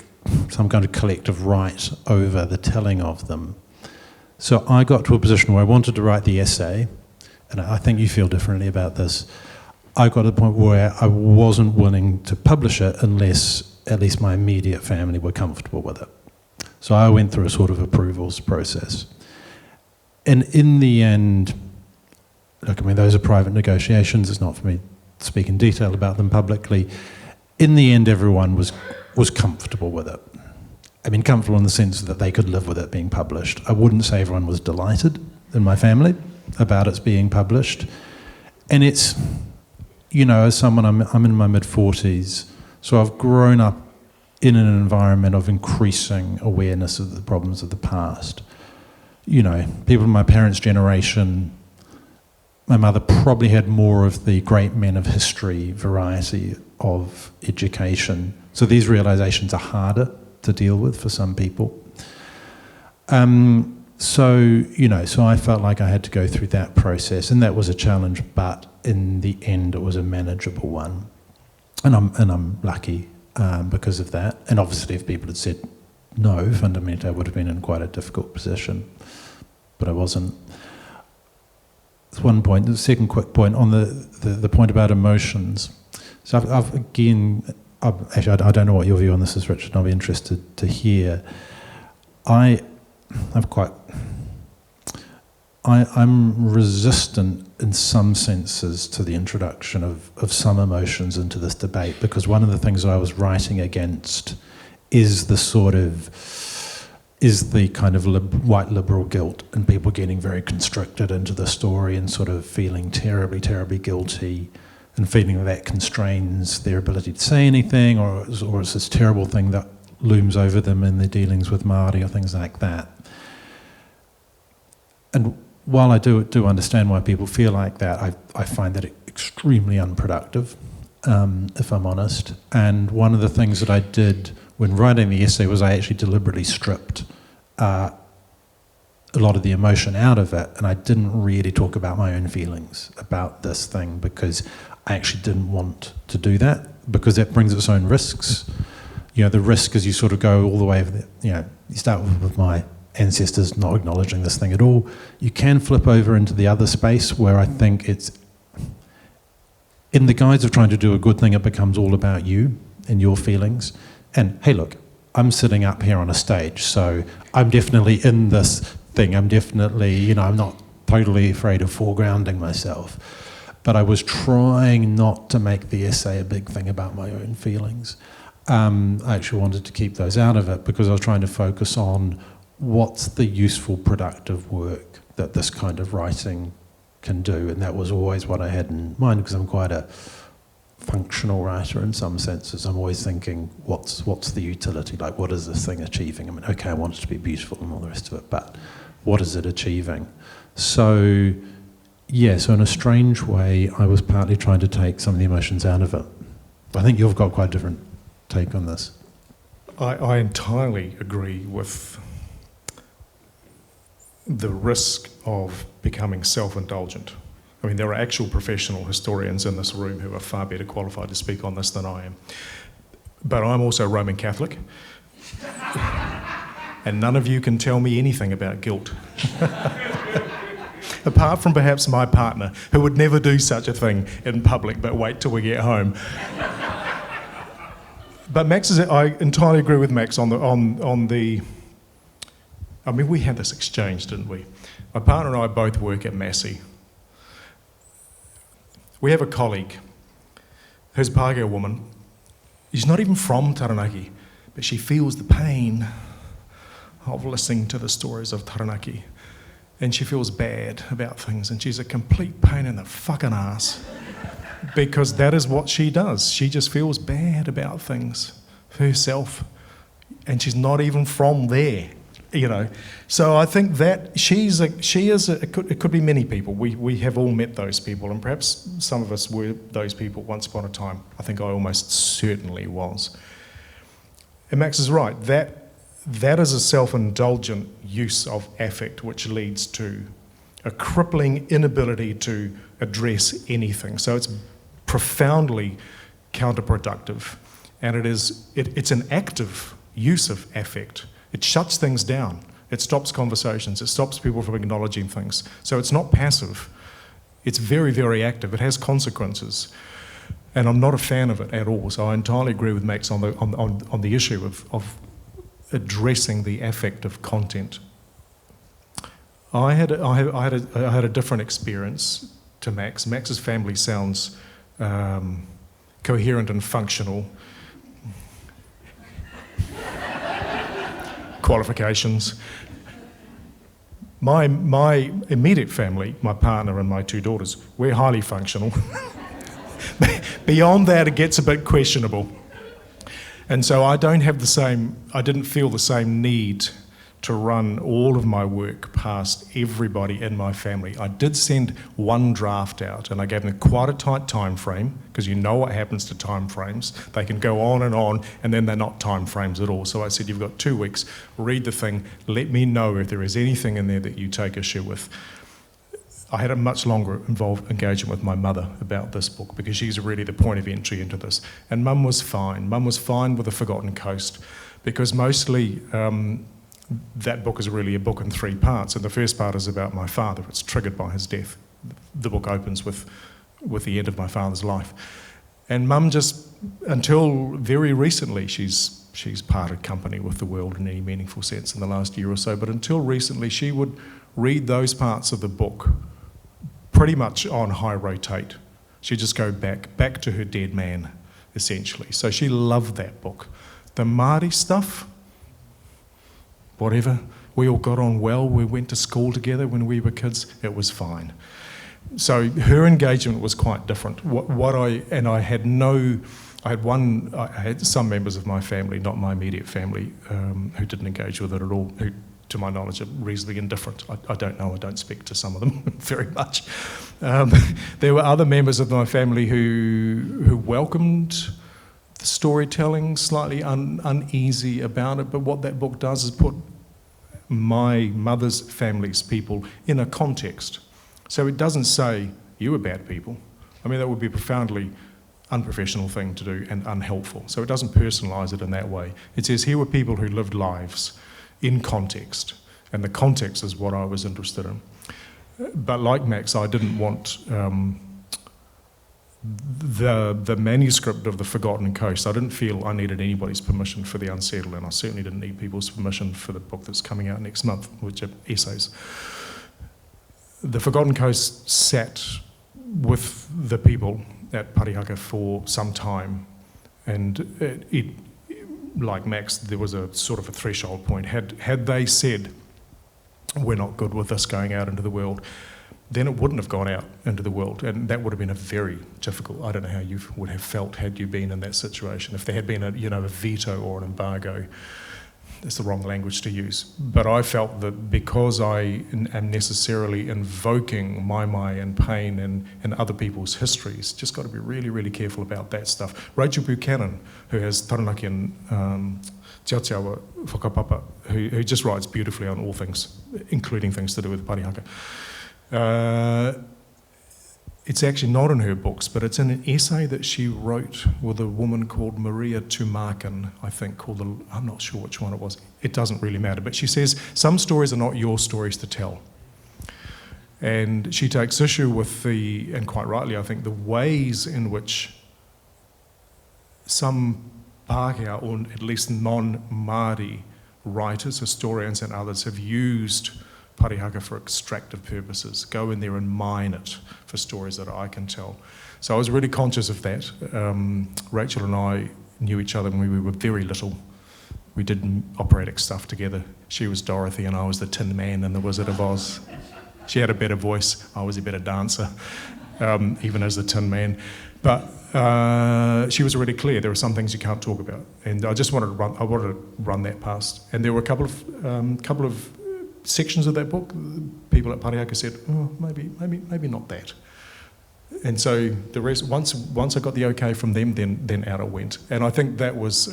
some kind of collective right over the telling of them. So I got to a position where I wanted to write the essay, and I think you feel differently about this. I got to the point where I wasn't willing to publish it unless at least my immediate family were comfortable with it. So I went through a sort of approvals process. And in the end, look, I mean, those are private negotiations. It's not for me to speak in detail about them publicly. In the end, everyone was comfortable with it. I mean, comfortable in the sense that they could live with it being published. I wouldn't say everyone was delighted in my family about its being published. And it's, as someone, I'm in my mid-40s, so I've grown up in an environment of increasing awareness of the problems of the past. People in my parents' generation, my mother probably had more of the great men of history variety of education. So these realizations are harder to deal with for some people. So I felt like I had to go through that process, and that was a challenge, but in the end it was a manageable one. And I'm lucky because of that. And obviously if people had said no, fundamentally I would have been in quite a difficult position, but I wasn't. That's one point. The second quick point on the point about emotions. So I don't know what your view on this is, Richard, and I'll be interested to hear. I'm resistant in some senses to the introduction of some emotions into this debate, because one of the things I was writing against is the kind of white liberal guilt, and people getting very constricted into the story and sort of feeling terribly, terribly guilty, and feeling that constrains their ability to say anything, or it's this terrible thing that looms over them in their dealings with Māori or things like that. And while I do understand why people feel like that, I find that extremely unproductive. if I'm honest. And one of the things that I did when writing the essay was I actually deliberately stripped a lot of the emotion out of it, and I didn't really talk about my own feelings about this thing because I actually didn't want to do that, because it brings its own risks. The risk is you sort of go all the way, you start with my ancestors not acknowledging this thing at all. You can flip over into the other space where I think it's, in the guise of trying to do a good thing, it becomes all about you and your feelings. And hey, look, I'm sitting up here on a stage, so I'm definitely in this thing. I'm definitely, I'm not totally afraid of foregrounding myself. But I was trying not to make the essay a big thing about my own feelings. I actually wanted to keep those out of it because I was trying to focus on what's the useful, productive work that this kind of writing can do. And that was always what I had in mind, because I'm quite a functional writer in some senses. I'm always thinking, what's the utility? Like, what is this thing achieving? I mean, okay, I want it to be beautiful and all the rest of it, but what is it achieving? So, yeah, so in a strange way, I was partly trying to take some of the emotions out of it. I think you've got quite a different take on this. I entirely agree with the risk of becoming self-indulgent. I mean, there are actual professional historians in this room who are far better qualified to speak on this than I am. But I'm also Roman Catholic, and none of you can tell me anything about guilt. Apart from perhaps my partner, who would never do such a thing in public, but wait till we get home. But I entirely agree with Max on the. I mean, we had this exchange, didn't we? My partner and I both work at Massey. We have a colleague who's a Pākehā woman. She's not even from Taranaki, but she feels the pain of listening to the stories of Taranaki. And she feels bad about things, and she's a complete pain in the fucking ass. Because that is what she does. She just feels bad about things for herself. And she's not even from there, So I think that it could be many people. We have all met those people, and perhaps some of us were those people once upon a time. I think I almost certainly was. And Max is right. That is a self-indulgent use of affect, which leads to a crippling inability to address anything. So it's profoundly counterproductive, and it's an active use of affect. It shuts things down. It stops conversations. It stops people from acknowledging things. So it's not passive. It's very, very active. It has consequences, and I'm not a fan of it at all. So I entirely agree with Max on the issue of addressing the affective content. I had a different experience to Max. Max's family sounds coherent and functional. Qualifications. My immediate family, my partner and my two daughters, we're highly functional. Beyond that, it gets a bit questionable. And so I didn't feel the same need to run all of my work past everybody in my family. I did send one draft out, and I gave them quite a tight time frame, because you know what happens to time frames. They can go on, and then they're not time frames at all. So I said, you've got 2 weeks, read the thing, let me know if there is anything in there that you take issue with. I had a much longer engagement with my mother about this book, because she's really the point of entry into this. And Mum was fine. Mum was fine with The Forgotten Coast, because mostly that book is really a book in 3 parts, and the first part is about my father. It's triggered by his death. The book opens with the end of my father's life. And Mum just, until very recently, she's parted company with the world in any meaningful sense in the last year or so, but until recently she would read those parts of the book pretty much on high rotate. She'd just go back to her dead man, essentially. So she loved that book. The Māori stuff, whatever, we all got on well. We went to school together when we were kids. It was fine. So her engagement was quite different. I had some members of my family, not my immediate family, who didn't engage with it at all, who to my knowledge, are reasonably indifferent. I don't know, I don't speak to some of them very much. There were other members of my family who welcomed the storytelling, slightly uneasy about it, but what that book does is put my mother's family's people in a context. So it doesn't say, you were bad people. I mean, that would be a profoundly unprofessional thing to do and unhelpful. So it doesn't personalise it in that way. It says, here were people who lived lives in context, and the context is what I was interested in. But like Max, I didn't want the manuscript of The Forgotten Coast. I didn't feel I needed anybody's permission for The Unsettled, and I certainly didn't need people's permission for the book that's coming out next month, which are essays. The Forgotten Coast sat with the people at Parihaka for some time, and it like Max, there was a sort of a threshold point. Had they said, we're not good with this going out into the world, then it wouldn't have gone out into the world, and that would have been a very difficult, I don't know how you would have felt had you been in that situation. If there had been a veto or an embargo, that's the wrong language to use. But I felt that because I am necessarily invoking my and pain and other people's histories, just got to be really, really careful about that stuff. Rachel Buchanan, who has Taranaki and Te Atiawa Whakapapa, who just writes beautifully on all things, including things to do with Parihaka. It's actually not in her books, but it's in an essay that she wrote with a woman called Maria Tumakin, I think, I'm not sure which one it was. It doesn't really matter. But she says, some stories are not your stories to tell. And she takes issue with and quite rightly, I think, the ways in which some Pākehā, or at least non-Māori writers, historians and others have used Parihaka for extractive purposes, go in there and mine it for stories that I can tell. So I was really conscious of that. Rachel and I knew each other when we were very little. We did operatic stuff together. She was Dorothy and I was the Tin Man in The Wizard of Oz. She had a better voice, I was a better dancer, even as the Tin Man. But she was really clear, there are some things you can't talk about. And I just wanted to run that past. And there were a couple of sections of that book, people at Parihaka said, oh, maybe not that. And so the rest, once I got the okay from them, then out it went. And I think that was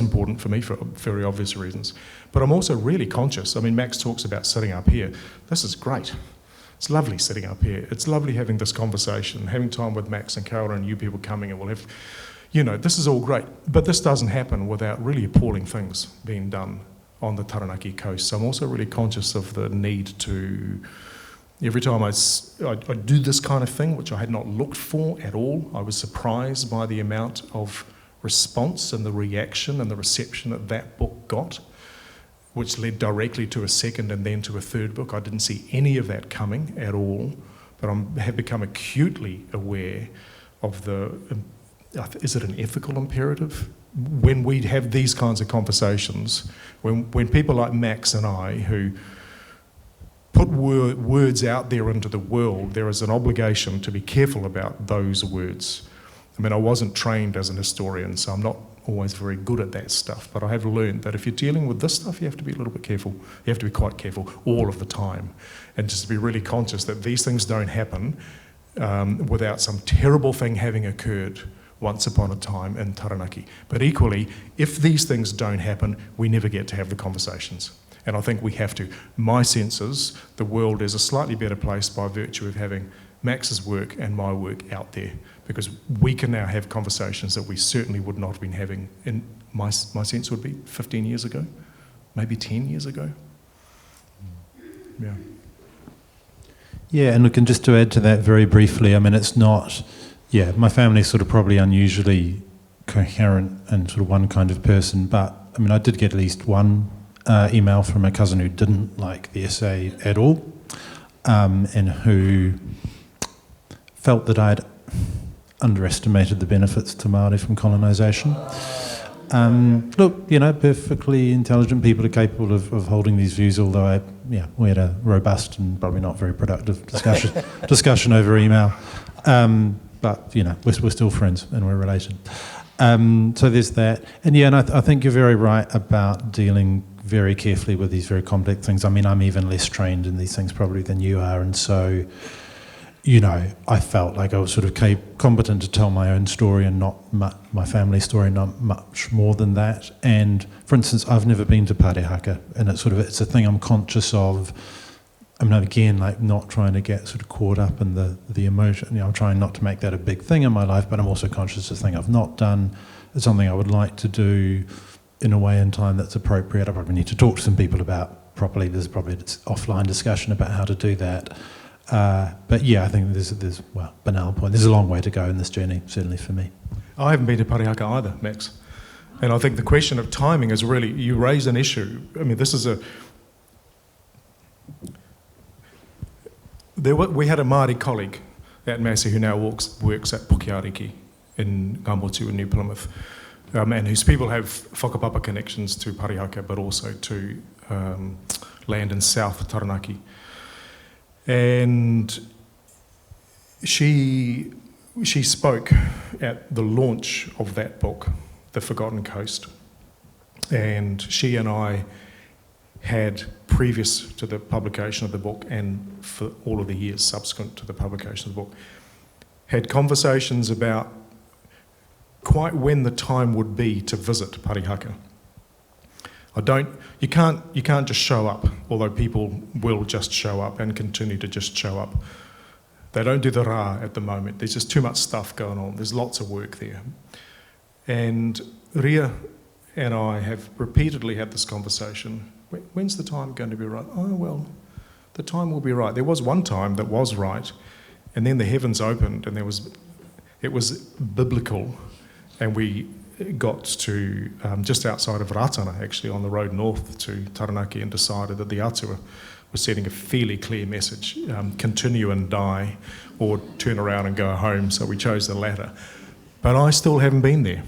important for me for very obvious reasons. But I'm also really conscious. I mean, Max talks about sitting up here. This is great. It's lovely sitting up here. It's lovely having this conversation, having time with Max and Carolyn and you people coming, and we'll have, this is all great. But this doesn't happen without really appalling things being done on the Taranaki coast. So I'm also really conscious of the need to, every time I do this kind of thing, which I had not looked for at all, I was surprised by the amount of response and the reaction and the reception that book got, which led directly to a second and then to a third book. I didn't see any of that coming at all, but I have become acutely aware of is it an ethical imperative? When we have these kinds of conversations, when people like Max and I, who put words out there into the world, there is an obligation to be careful about those words. I mean, I wasn't trained as an historian, so I'm not always very good at that stuff, but I have learned that if you're dealing with this stuff, you have to be a little bit careful. You have to be quite careful all of the time, and just to be really conscious that these things don't happen without some terrible thing having occurred once upon a time in Taranaki. But equally, if these things don't happen, we never get to have the conversations. And I think we have to. My sense is the world is a slightly better place by virtue of having Max's work and my work out there, because we can now have conversations that we certainly would not have been having, in my sense would be 15 years ago, maybe 10 years ago. Yeah. Yeah, and look, and just to add to that very briefly, I mean, it's not... Yeah, my family's sort of probably unusually coherent and sort of one kind of person, but I mean, I did get at least one email from a cousin who didn't like the essay at all, and who felt that I'd underestimated the benefits to Māori from colonisation. Look, perfectly intelligent people are capable of holding these views, although we had a robust and probably not very productive discussion over email. But, we're still friends and we're related. So there's that. And I think you're very right about dealing very carefully with these very complex things. I mean, I'm even less trained in these things probably than you are, and so, you know, I felt like I was sort of competent to tell my own story and not my family story, not much more than that. And for instance, I've never been to Parihaka, and it's a thing I'm conscious of. I mean, again, like not trying to get sort of caught up in the emotion. You know, I'm trying not to make that a big thing in my life, but I'm also conscious of the thing I've not done. It's something I would like to do in a way and time that's appropriate. I probably need to talk to some people about properly. There's probably an offline discussion about how to do that. But yeah, I think there's banal point. There's a long way to go in this journey, certainly for me. I haven't been to Parihaka either, Max. And I think the question of timing is really, you raise an issue. I mean, this is we had a Māori colleague at Massey who now works at Pukeariki in Ngāmotu in New Plymouth, and whose people have whakapapa connections to Parihaka, but also to land in South Taranaki. And she spoke at the launch of that book, The Forgotten Coast, and she and I had, previous to the publication of the book and for all of the years subsequent to the publication of the book, had conversations about quite when the time would be to visit Parihaka. You can't just show up, although people will just show up and continue to just show up. They don't do the rā at the moment. There's just too much stuff going on. There's lots of work there. And Ria and I have repeatedly had this conversation. When's the time going to be right? Oh, well, the time will be right. There was one time that was right, and then the heavens opened, and it was biblical, and we got to just outside of Ratana, actually, on the road north to Taranaki, and decided that the Atua was sending a fairly clear message, continue and die, or turn around and go home, so we chose the latter. But I still haven't been there,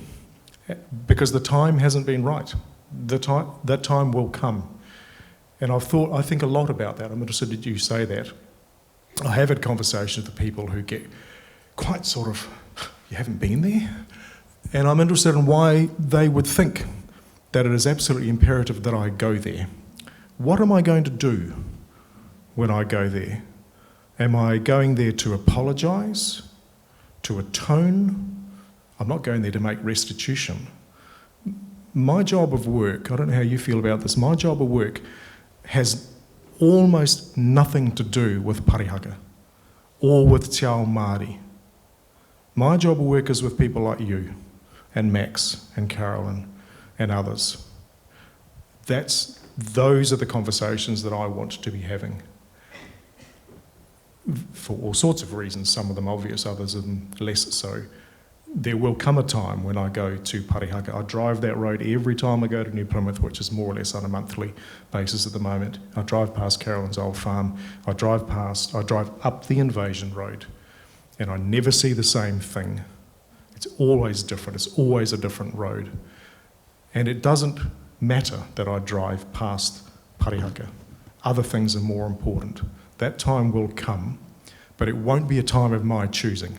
because the time hasn't been right. That time will come. And I think a lot about that. I'm interested that you say that. I have had conversations with people who get quite sort of, you haven't been there? And I'm interested in why they would think that it is absolutely imperative that I go there. What am I going to do when I go there? Am I going there to apologise, to atone? I'm not going there to make restitution. My job of work, I don't know how you feel about this, my job of work has almost nothing to do with Parihaka or with Te Ao Māori. My job of work is with people like you and Max and Carolyn and others. Those are the conversations that I want to be having for all sorts of reasons, some of them obvious, others of them less so. There will come a time when I go to Parihaka. I drive that road every time I go to New Plymouth, which is more or less on a monthly basis at the moment. I drive past Carolyn's old farm. I drive up the Invasion Road, and I never see the same thing. It's always different. It's always a different road. And it doesn't matter that I drive past Parihaka. Other things are more important. That time will come, but it won't be a time of my choosing,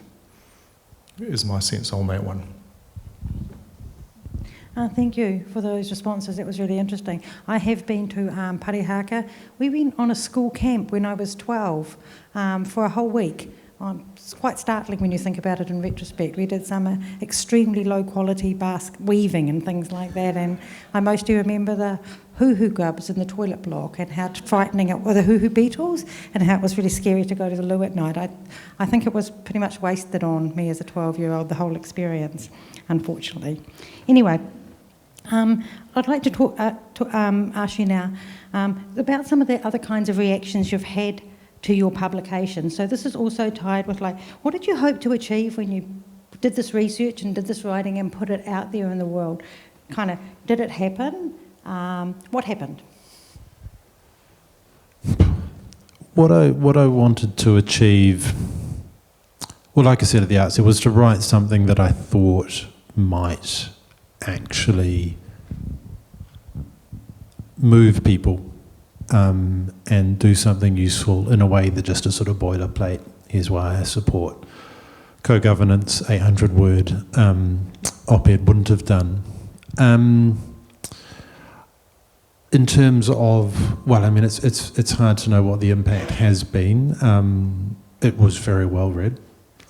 is my sense on that one. Thank you for those responses. That was really interesting. I have been to Parihaka. We went on a school camp when I was 12 for a whole week. It's quite startling when you think about it in retrospect. We did some extremely low quality basket weaving and things like that, and I mostly remember the hoo-hoo grubs in the toilet block and how frightening it were, the hoo-hoo beetles, and how it was really scary to go to the loo at night. I think it was pretty much wasted on me as a 12-year-old, the whole experience, unfortunately. Anyway, I'd like to ask you now about some of the other kinds of reactions you've had to your publication. So this is also tied with, like, what did you hope to achieve when you did this research and did this writing and put it out there in the world? Kind of, did it happen? What happened? What I wanted to achieve, well, like I said at the outset, was to write something that I thought might actually move people and do something useful in a way that just a sort of boilerplate, here's why I support co-governance, 800-word op-ed wouldn't have done. in terms of, well, I mean, it's hard to know what the impact has been. It was very well read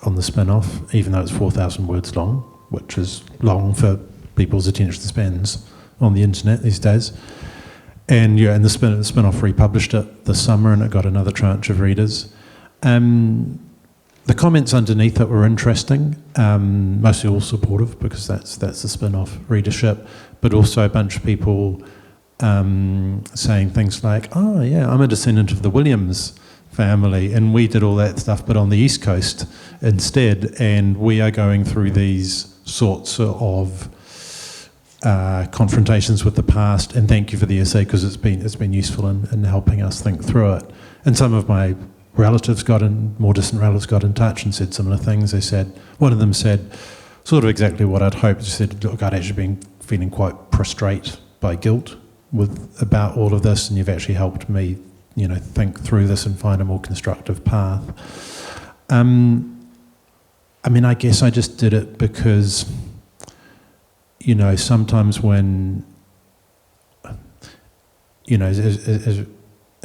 on the spin-off, even though it's 4,000 words long, which is long for people's attention spans on the internet these days. And yeah, and the spin-off republished it this summer, and it got another tranche of readers. The comments underneath it were interesting, mostly all supportive, because that's the spin-off readership, but also a bunch of people saying things like, oh yeah, I'm a descendant of the Williams family, and we did all that stuff, but on the East Coast instead, and we are going through these sorts of confrontations with the past, and thank you for the essay, because it's been useful in helping us think through it. And some of my more distant relatives got in touch and said similar things. They said, one of them said sort of exactly what I'd hoped. She said, look, I'd actually been feeling quite prostrate by guilt about all of this, and you've actually helped me, think through this and find a more constructive path. I mean, I guess I just did it because, sometimes when,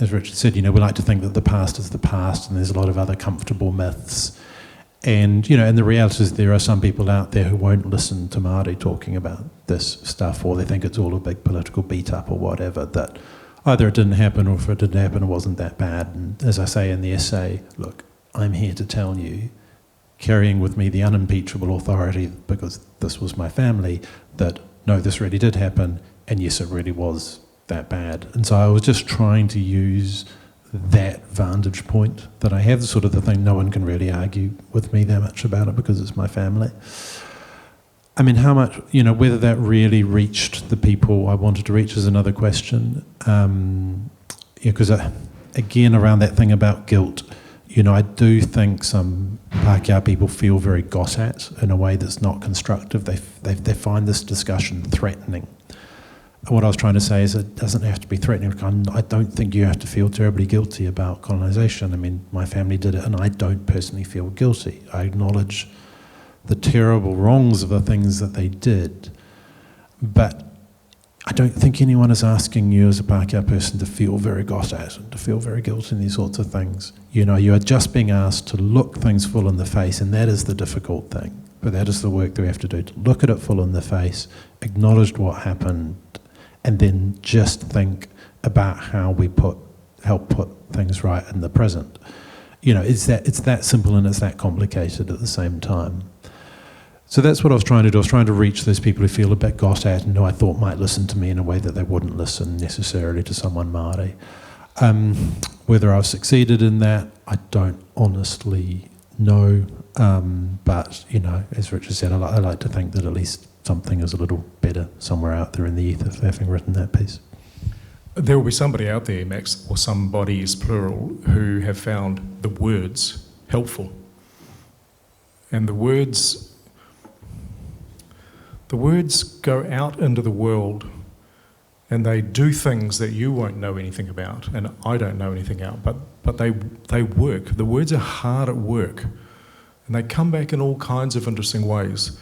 as Richard said, we like to think that the past is the past, and there's a lot of other comfortable myths. And, and the reality is there are some people out there who won't listen to Māori talking about this stuff, or they think it's all a big political beat-up or whatever, that either it didn't happen, or if it didn't happen, it wasn't that bad. And as I say in the essay, look, I'm here to tell you, carrying with me the unimpeachable authority, because this was my family, that no, this really did happen, and yes, it really was that bad. And so I was just trying to use that vantage point that I have, sort of the thing, no one can really argue with me that much about it because it's my family. I mean, how much, whether that really reached the people I wanted to reach is another question. Because again, around that thing about guilt, I do think some Pākehā people feel very got at in a way that's not constructive. They find this discussion threatening. What I was trying to say is it doesn't have to be threatening. I don't think you have to feel terribly guilty about colonisation. I mean, my family did it, and I don't personally feel guilty. I acknowledge the terrible wrongs of the things that they did, but I don't think anyone is asking you as a Pākehā person to feel very got at and to feel very guilty in these sorts of things. You are just being asked to look things full in the face, and that is the difficult thing. But that is the work that we have to do, to look at it full in the face, acknowledge what happened, and then just think about how we help put things right in the present. It's that simple and it's that complicated at the same time. So that's what I was trying to do. I was trying to reach those people who feel a bit got at and who I thought might listen to me in a way that they wouldn't listen necessarily to someone Māori. Whether I've succeeded in that, I don't honestly know. But, as Richard said, I like to think that at least something is a little better somewhere out there in the ether for having written that piece. There will be somebody out there, Max, or somebodies plural, who have found the words helpful. And the words go out into the world, and they do things that you won't know anything about, and I don't know anything about, but they work. The words are hard at work, and they come back in all kinds of interesting ways.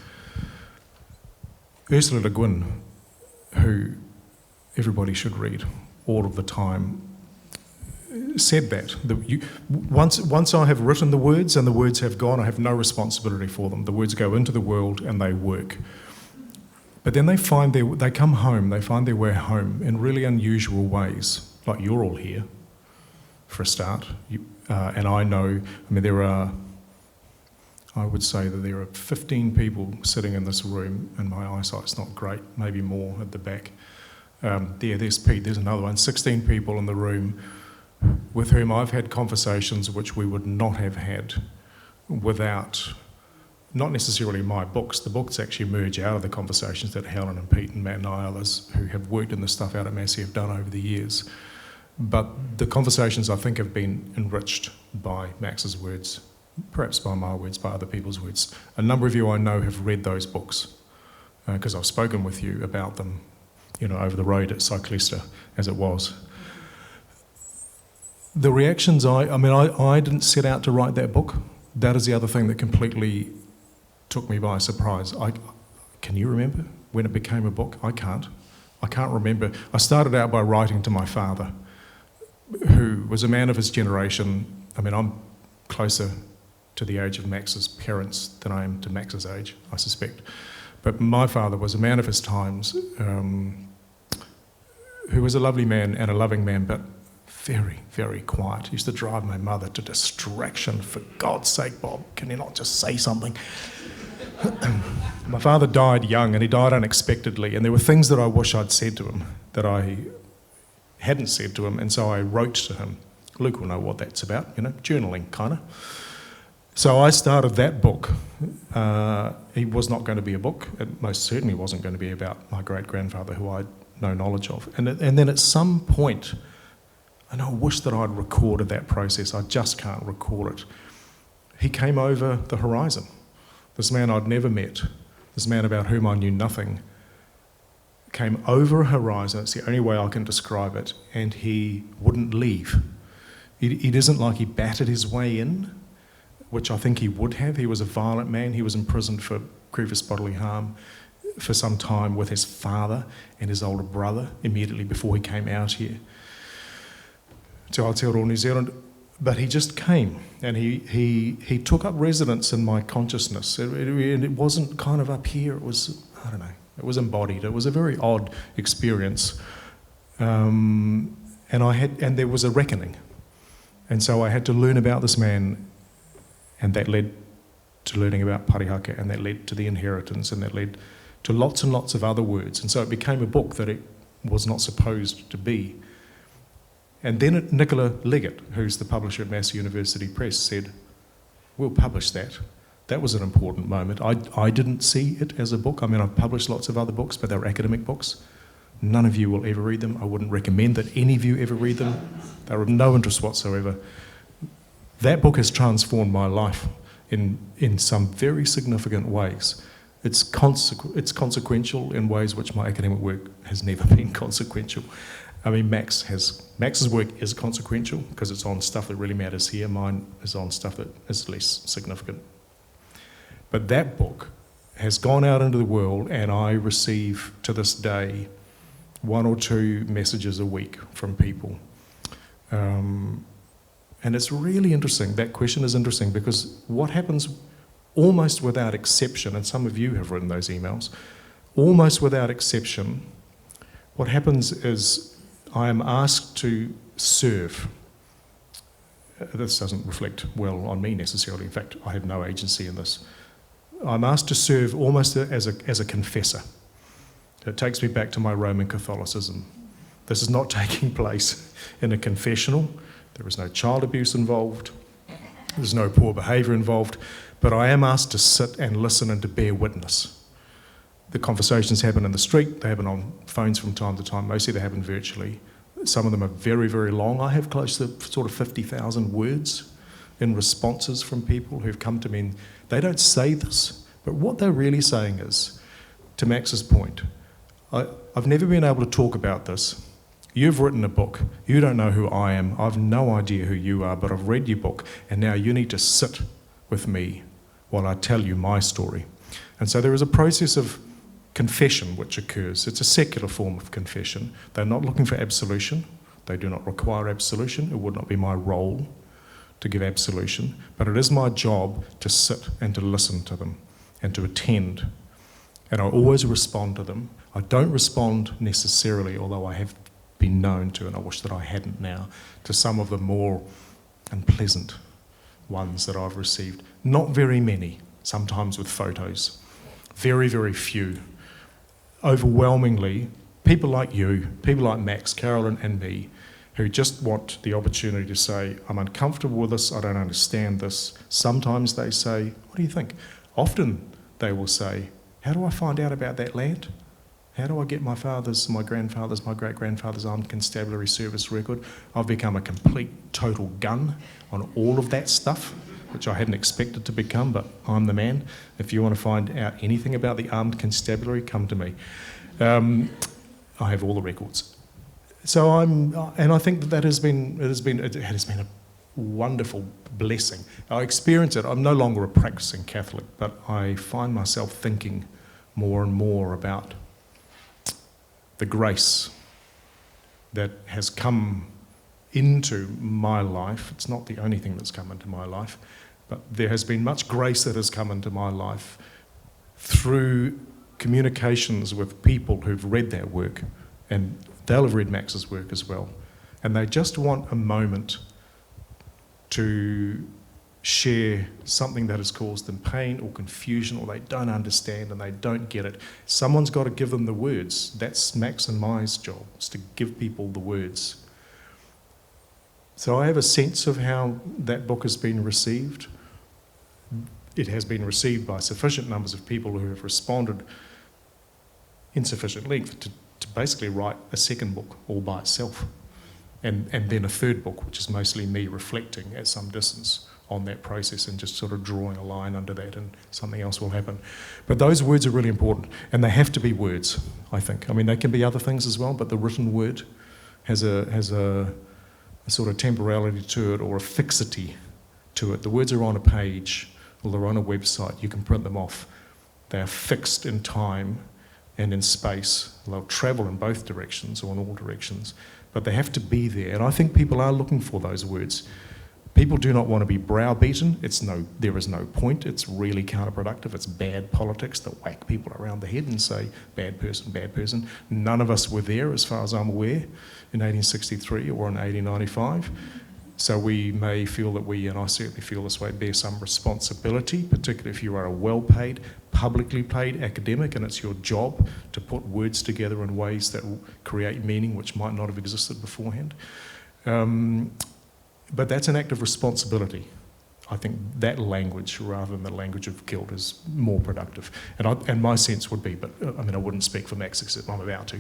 Ursula Le Guin, who everybody should read all of the time, said that once I have written the words and the words have gone, I have no responsibility for them. The words go into the world and they work. But then they find they come home, they find their way home in really unusual ways, like you're all here, for a start. And I know, I would say that there are 15 people sitting in this room, and my eyesight's not great, maybe more at the back. There's Pete, there's another one, 16 people in the room with whom I've had conversations which we would not have had without, not necessarily my books. The books actually emerge out of the conversations that Helen and Pete and Matt and I, others who have worked in this stuff out at Massey, have done over the years. But the conversations, I think, have been enriched by Max's words, perhaps by my words, by other people's words. A number of you I know have read those books because I've spoken with you about them, over the road at Cyclista, as it was. The reactions, I didn't set out to write that book. That is the other thing that completely took me by surprise. Can you remember when it became a book? I can't. I can't remember. I started out by writing to my father, who was a man of his generation. I mean, I'm closer to the age of Max's parents than I am to Max's age, I suspect. But my father was a man of his times, who was a lovely man and a loving man, but very, very quiet. He used to drive my mother to distraction. For God's sake, Bob, can you not just say something? My father died young, and he died unexpectedly, and there were things that I wish I'd said to him that I hadn't said to him, and so I wrote to him. Luke will know what that's about, journaling, kind of. So I started that book. It was not going to be a book. It most certainly wasn't going to be about my great-grandfather, who I had no knowledge of. And then at some point, and I wish that I'd recorded that process. I just can't record it. He came over the horizon. This man I'd never met, this man about whom I knew nothing, came over a horizon. It's the only way I can describe it. And he wouldn't leave. It isn't like he battered his way in, which I think he would have. He was a violent man. He was imprisoned for grievous bodily harm for some time with his father and his older brother immediately before he came out here to Aotearoa, New Zealand. But he just came, and he took up residence in my consciousness. It wasn't kind of up here. It was, I don't know, it was embodied. It was a very odd experience. And there was a reckoning. And so I had to learn about this man, and that led to learning about parihaka, and that led to the inheritance, and that led to lots and lots of other words. And so it became a book that it was not supposed to be. And then Nicola Leggett, who's the publisher at Massey University Press, said, we'll publish that. That was an important moment. I didn't see it as a book. I mean, I've published lots of other books, but they're academic books. None of you will ever read them. I wouldn't recommend that any of you ever read them. They're of no interest whatsoever. That book has transformed my life in some very significant ways. It's consequential in ways which my academic work has never been consequential. I mean, Max's work is consequential because it's on stuff that really matters here. Mine is on stuff that is less significant. But that book has gone out into the world, and I receive to this day 1 or 2 messages a week from people. And it's really interesting. That question is interesting because what happens almost without exception, and some of you have written those emails, almost without exception, what happens is I am asked to serve. This doesn't reflect well on me necessarily. In fact, I have no agency in this. I'm asked to serve almost as a confessor. It takes me back to my Roman Catholicism. This is not taking place in a confessional. There is no child abuse involved. There's no poor behaviour involved. But I am asked to sit and listen and to bear witness. The conversations happen in the street. They happen on phones from time to time. Mostly they happen virtually. Some of them are very, very long. I have close to sort of 50,000 words in responses from people who've come to me. And they don't say this, but what they're really saying is, to Max's point, I've never been able to talk about this. You've written a book. You don't know who I am. I've no idea who you are, but I've read your book, and now you need to sit with me while I tell you my story. And so there is a process of confession which occurs. It's a secular form of confession. They're not looking for absolution. They do not require absolution. It would not be my role to give absolution, but it is my job to sit and to listen to them and to attend. And I always respond to them. I don't respond necessarily, although I have been known to, and I wish that I hadn't now, to some of the more unpleasant ones that I've received. Not very many, sometimes with photos. Very, very few. Overwhelmingly, people like you, people like Max, Carolyn and me, who just want the opportunity to say, I'm uncomfortable with this, I don't understand this. Sometimes they say, what do you think? Often they will say, how do I find out about that land? How do I get my father's, my grandfather's, my great-grandfather's armed constabulary service record? I've become a complete, total gun on all of that stuff, which I hadn't expected to become, but I'm the man. If you want to find out anything about the armed constabulary, come to me. I have all the records. So and I think that it has been a wonderful blessing. I experience it. I'm no longer a practicing Catholic, but I find myself thinking more and more about the grace that has come into my life. It's not the only thing that's come into my life, but there has been much grace that has come into my life through communications with people who've read that work, and they'll have read Max's work as well, and they just want a moment to share something that has caused them pain or confusion, or they don't understand and they don't get it. Someone's got to give them the words. That's Max and my job, is to give people the words. So I have a sense of how that book has been received. It has been received by sufficient numbers of people who have responded in sufficient length to basically write a second book all by itself, and then a third book, which is mostly me reflecting at some distance on that process and just sort of drawing a line under that, and something else will happen. But those words are really important, and they have to be words, I think. I mean, they can be other things as well, but the written word has a sort of temporality to it, or a fixity to it. The words are on a page, or they're on a website. You can print them off. They are fixed in time and in space. They'll travel in both directions or in all directions, but they have to be there. And I think people are looking for those words. People do not want to be browbeaten. There is no point. It's really counterproductive. It's bad politics that whack people around the head and say, bad person, bad person. None of us were there, as far as I'm aware, in 1863 or in 1895. So we may feel that we, and I certainly feel this way, bear some responsibility, particularly if you are a well-paid, publicly paid academic, and it's your job to put words together in ways that will create meaning which might not have existed beforehand. But that's an act of responsibility. I think that language, rather than the language of guilt, is more productive. And my sense would be, but I mean, I wouldn't speak for Max except I'm about to.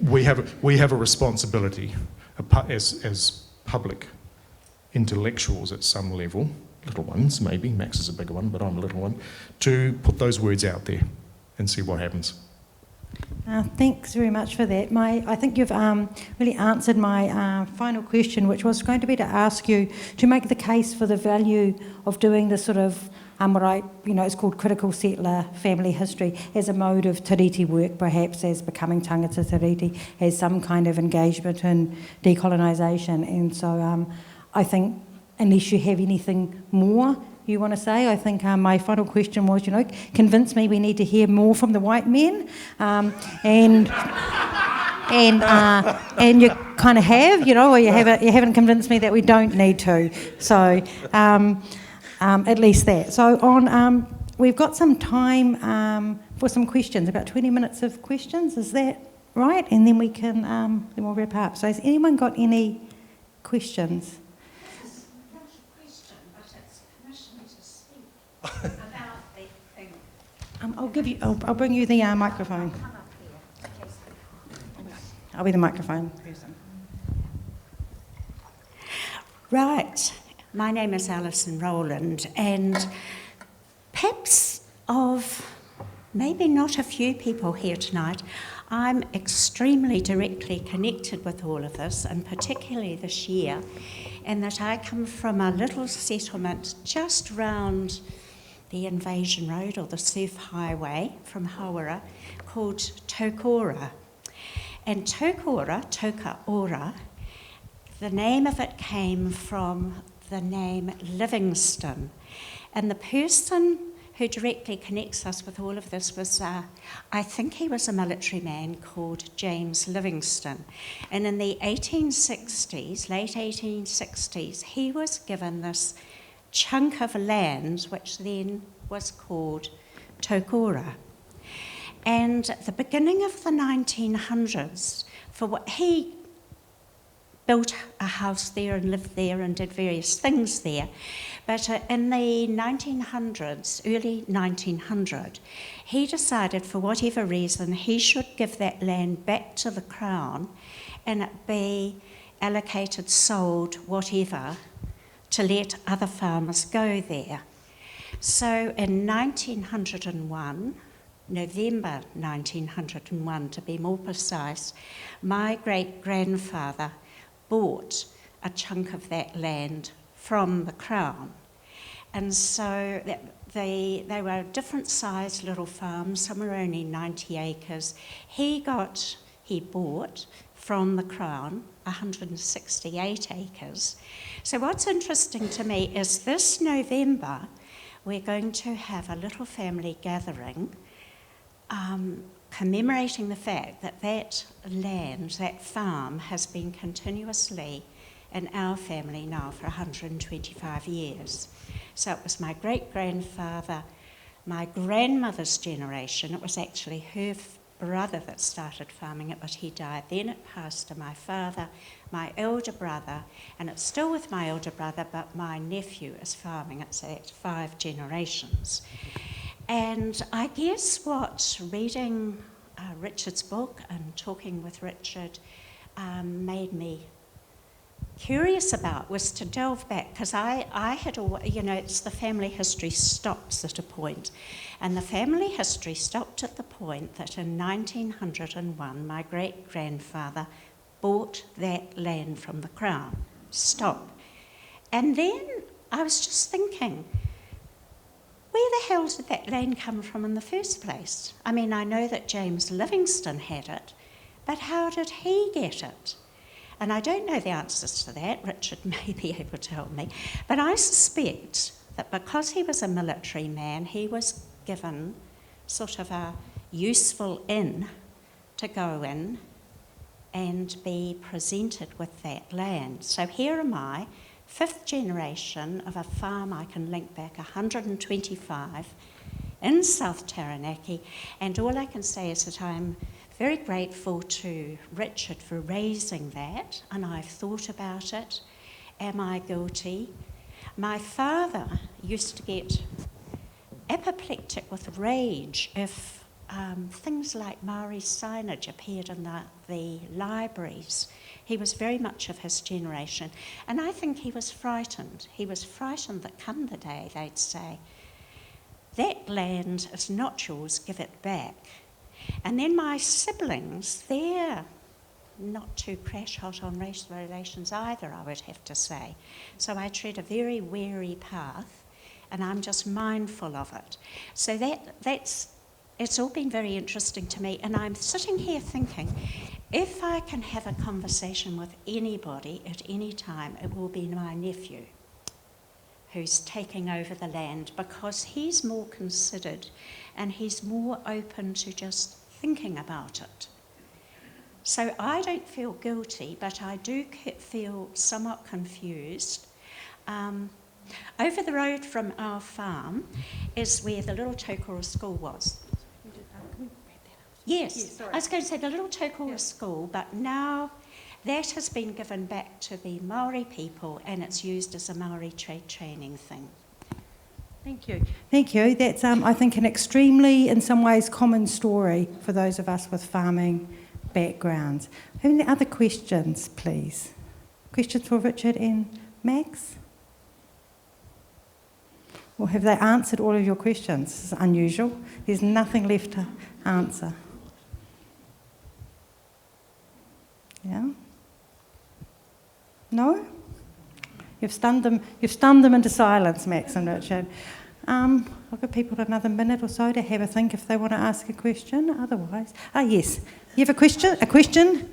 We have a responsibility as public intellectuals at some level, little ones maybe, Max is a bigger one, but I'm a little one, to put those words out there and see what happens. Thanks very much for that. I think you've really answered my final question, which was going to be to ask you to make the case for the value of doing this sort of it's called critical settler family history as a mode of tiriti work, perhaps as becoming tangata tiriti, as some kind of engagement in decolonisation. And so I think unless you have anything more you want to say, I think my final question was, convince me we need to hear more from the white men, and you kind of have, or you haven't convinced me that we don't need to. So at least that. So we've got some time for some questions, about 20 minutes of questions. Is that right? And then we can then we'll wrap up. So has anyone got any questions? About the thing. I'll bring you the microphone. I'll be the microphone person. Right. My name is Alison Rowland, and perhaps of maybe not a few people here tonight, I'm extremely directly connected with all of this, and particularly this year, and that I come from a little settlement just round the Invasion Road, or the Surf Highway from Hawera, called Tokora. And Toka Ora, the name of it came from the name Livingston. And the person who directly connects us with all of this was, I think he was a military man called James Livingston. And in the 1860s, late 1860s, he was given this chunk of land, which then was called Tokora. And at the beginning of the 1900s, he built a house there and lived there and did various things there. But in the 1900s, early 1900, he decided for whatever reason he should give that land back to the Crown and it be allocated, sold, whatever, to let other farmers go there. So in 1901, November 1901 to be more precise, my great-grandfather bought a chunk of that land from the Crown. And so they were different sized little farms, some were only 90 acres. He got he bought from the Crown, 168 acres. So what's interesting to me is this November, we're going to have a little family gathering commemorating the fact that that land, that farm, has been continuously in our family now for 125 years. So it was my great-grandfather, my grandmother's generation. It was actually her brother that started farming it, but he died. Then it passed to my father, my elder brother, and it's still with my elder brother, but my nephew is farming it, so that's 5 generations. And I guess what reading Richard's book and talking with Richard made me curious about was to delve back, because I had, it's the family history stops at a point, and the family history stopped at the point that in 1901 my great-grandfather bought that land from the Crown. Stop. And then I was just thinking, where the hell did that land come from in the first place? I mean, I know that James Livingstone had it, but how did he get it? And I don't know the answers to that. Richard may be able to help me. But I suspect that because he was a military man, he was given sort of a useful inn to go in and be presented with that land. So here am I, 5th generation of a farm I can link back 125 in South Taranaki, and all I can say is that I'm very grateful to Richard for raising that, and I've thought about it. Am I guilty? My father used to get apoplectic with rage if things like Maori signage appeared in the libraries. He was very much of his generation, and I think he was frightened. He was frightened that come the day they'd say, that land is not yours, give it back. And then my siblings, they're not too crash hot on race relations either, I would have to say. So I tread a very wary path, and I'm just mindful of it. So it's all been very interesting to me, and I'm sitting here thinking, if I can have a conversation with anybody at any time, it will be my nephew who's taking over the land, because he's more considered and he's more open to just thinking about it. So I don't feel guilty, but I do feel somewhat confused. Over the road from our farm is where the little Tokoro school was. Yes, I was going to say the little Tokoro school, but now that has been given back to the Maori people, and it's used as a Maori trade training thing. Thank you. Thank you. That's, I think, an extremely, in some ways, common story for those of us with farming backgrounds. Any other questions, please? Questions for Richard and Max? Or have they answered all of your questions? This is unusual. There's nothing left to answer. Yeah? No? You've stunned them into silence, Max and Richard. I'll give people another minute or so to have a think if they want to ask a question. Otherwise, yes. You have a question? A question?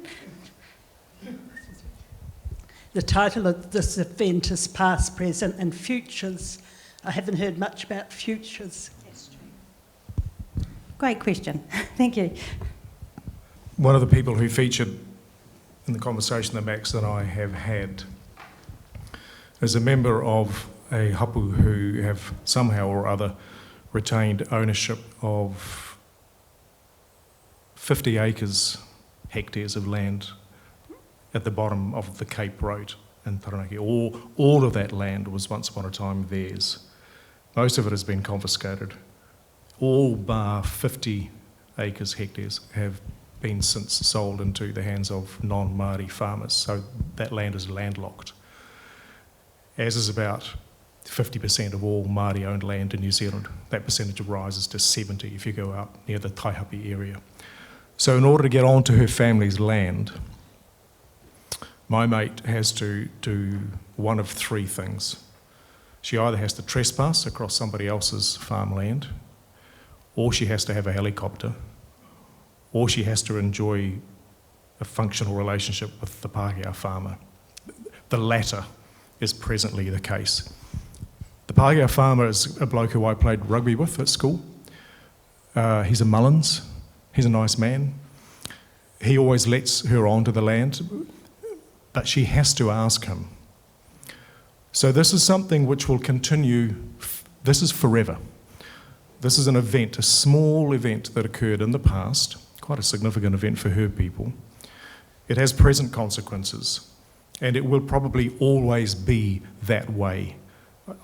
The title of this event is Past, Present and Futures. I haven't heard much about futures. That's true. Great question. Thank you. One of the people who featured in the conversation that Max and I have had is a member of a hapu who have somehow or other retained ownership of 50 hectares of land at the bottom of the Cape Road in Taranaki. All of that land was once upon a time theirs. Most of it has been confiscated. All bar 50 hectares have been since sold into the hands of non-Māori farmers, so that land is landlocked. As is about 50% of all Māori-owned land in New Zealand. That percentage rises to 70 if you go up near the Taihape area. So in order to get onto her family's land, my mate has to do one of 3 things. She either has to trespass across somebody else's farmland, or she has to have a helicopter, or she has to enjoy a functional relationship with the Pākehā farmer. The latter is presently the case. The Pākehā farmer is a bloke who I played rugby with at school. He's a Mullins. He's a nice man. He always lets her onto the land, but she has to ask him. So this is something which will continue. This is forever. This is an event, a small event that occurred in the past, quite a significant event for her people. It has present consequences, and it will probably always be that way.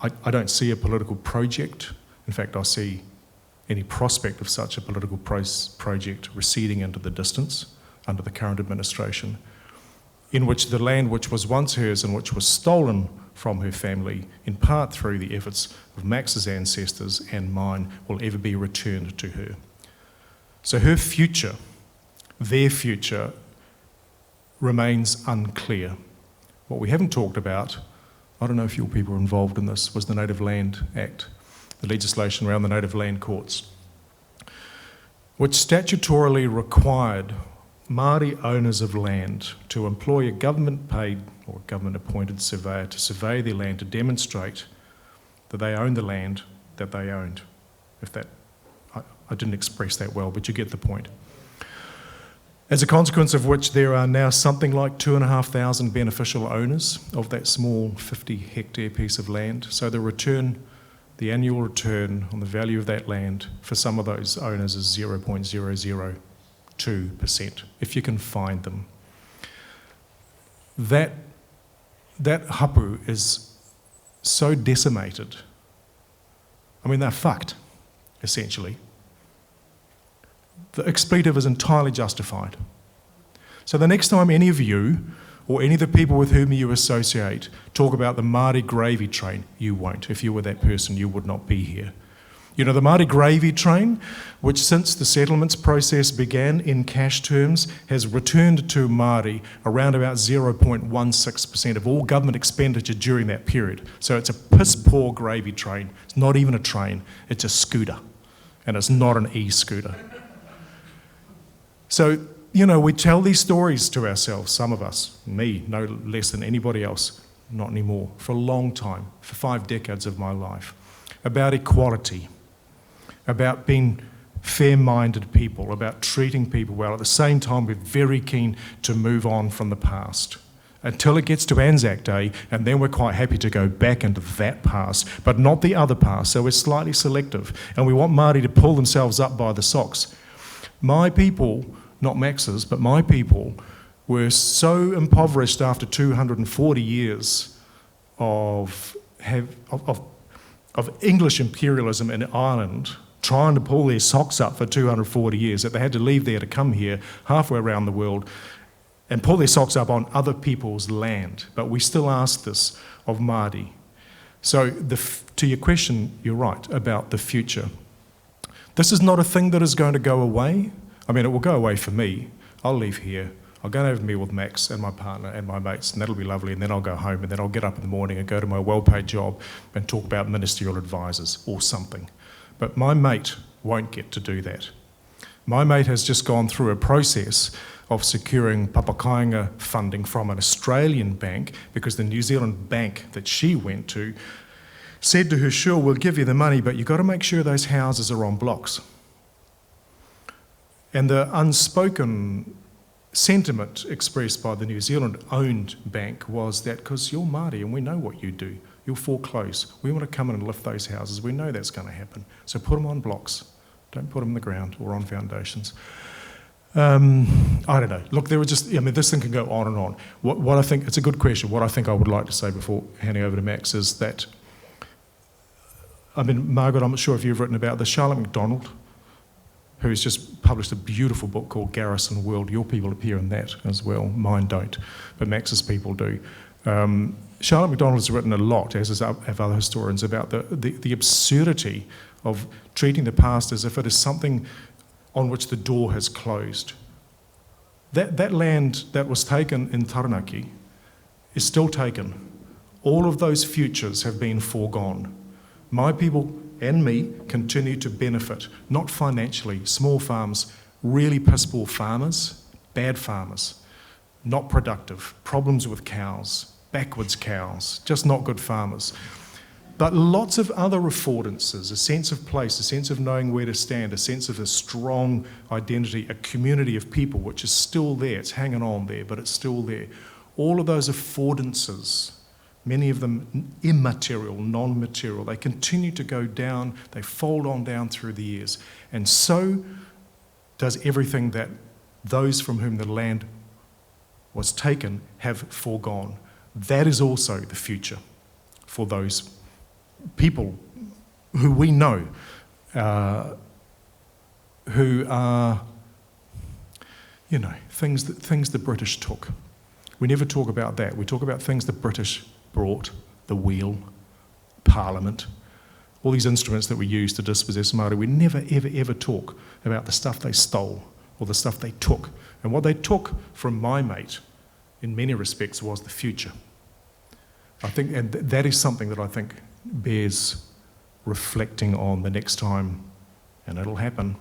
I don't see a political project. In fact, I see any prospect of such a political project receding into the distance under the current administration, in which the land which was once hers and which was stolen from her family, in part through the efforts of Max's ancestors and mine, will ever be returned to her. So her future, their future, remains unclear. What we haven't talked about, I don't know if your people were involved in this, was the Native Land Act, the legislation around the native land courts, which statutorily required Māori owners of land to employ a government-paid or government-appointed surveyor to survey their land to demonstrate that they owned the land that they owned. If that, I didn't express that well, but you get the point. As a consequence of which, there are now something like 2,500 beneficial owners of that small 50-hectare piece of land. So the annual return on the value of that land for some of those owners is 0.002%, if you can find them. That hapu is so decimated. I mean, they're fucked, essentially. The expletive is entirely justified. So the next time any of you, or any of the people with whom you associate, talk about the Māori gravy train, you won't. If you were that person, you would not be here. You know, the Māori gravy train, which since the settlements process began in cash terms, has returned to Māori around about 0.16% of all government expenditure during that period. So it's a piss-poor gravy train. It's not even a train, it's a scooter. And it's not an e-scooter. So, you know, we tell these stories to ourselves, some of us, me, no less than anybody else, not anymore, for a long time, for 5 decades of my life, about equality, about being fair-minded people, about treating people well. At the same time, we're very keen to move on from the past until it gets to Anzac Day, and then we're quite happy to go back into that past, but not the other past, so we're slightly selective, and we want Māori to pull themselves up by the socks. My people, not Max's, but my people, were so impoverished after 240 years of English imperialism in Ireland, trying to pull their socks up for 240 years, that they had to leave there to come here halfway around the world and pull their socks up on other people's land. But we still ask this of Māori. So to your question, you're right, about the future. This is not a thing that is going to go away. I mean, it will go away for me. I'll leave here. I'll go and have a meal with Max and my partner and my mates, and that'll be lovely, and then I'll go home, and then I'll get up in the morning and go to my well-paid job and talk about ministerial advisors or something. But my mate won't get to do that. My mate has just gone through a process of securing papakainga funding from an Australian bank because the New Zealand bank that she went to said to her, sure, we'll give you the money, but you've got to make sure those houses are on blocks. And the unspoken sentiment expressed by the New Zealand-owned bank was that because you're Māori and we know what you do, you'll foreclose. We want to come in and lift those houses. We know that's going to happen. So put them on blocks. Don't put them in the ground or on foundations. I don't know. Look, there were just, I mean, this thing can go on and on. What I think, it's a good question. What I think I would like to say before handing over to Max is that, I mean, Margaret, I'm not sure if you've written about this, Charlotte MacDonald, who's just published a beautiful book called Garrison World. Your people appear in that as well. Mine don't, but Max's people do. Charlotte MacDonald has written a lot, as have other historians, about the absurdity of treating the past as if it is something on which the door has closed. That land that was taken in Taranaki is still taken. All of those futures have been foregone. My people and me continue to benefit, not financially. Small farms, really piss-poor farmers, bad farmers, not productive, problems with cows, backwards cows, just not good farmers. But lots of other affordances, a sense of place, a sense of knowing where to stand, a sense of a strong identity, a community of people, which is still there. It's hanging on there, but it's still there. All of those affordances, many of them immaterial, non-material, they continue to go down, they fold on down through the years. And so does everything that those from whom the land was taken have foregone. That is also the future for those people who we know, who are, things the British took. We never talk about that. We talk about things the British brought, the wheel, Parliament, all these instruments that we use to dispossess Māori. We never, ever, ever talk about the stuff they stole or the stuff they took. And what they took from my mate, in many respects, was the future. I think, and that is something that I think bears reflecting on the next time, and it'll happen,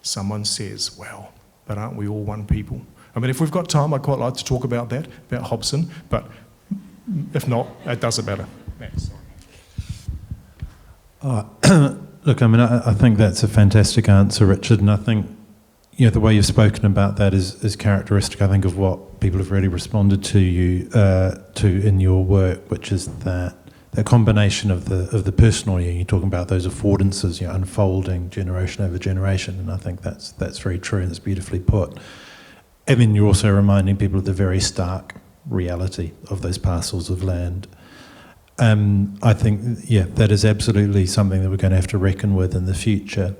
someone says, well, but aren't we all one people? I mean, if we've got time, I'd quite like to talk about that, about Hobson, but if not, it doesn't matter. Max. Look, I mean, I think that's a fantastic answer, Richard, and I think the way you've spoken about that is characteristic, I think, of what people have really responded to you to in your work, which is that combination of the personal. You're talking about those affordances, unfolding generation over generation, and I think that's very true and it's beautifully put. And then you're also reminding people of the very stark reality of those parcels of land. I think, that is absolutely something that we're going to have to reckon with in the future.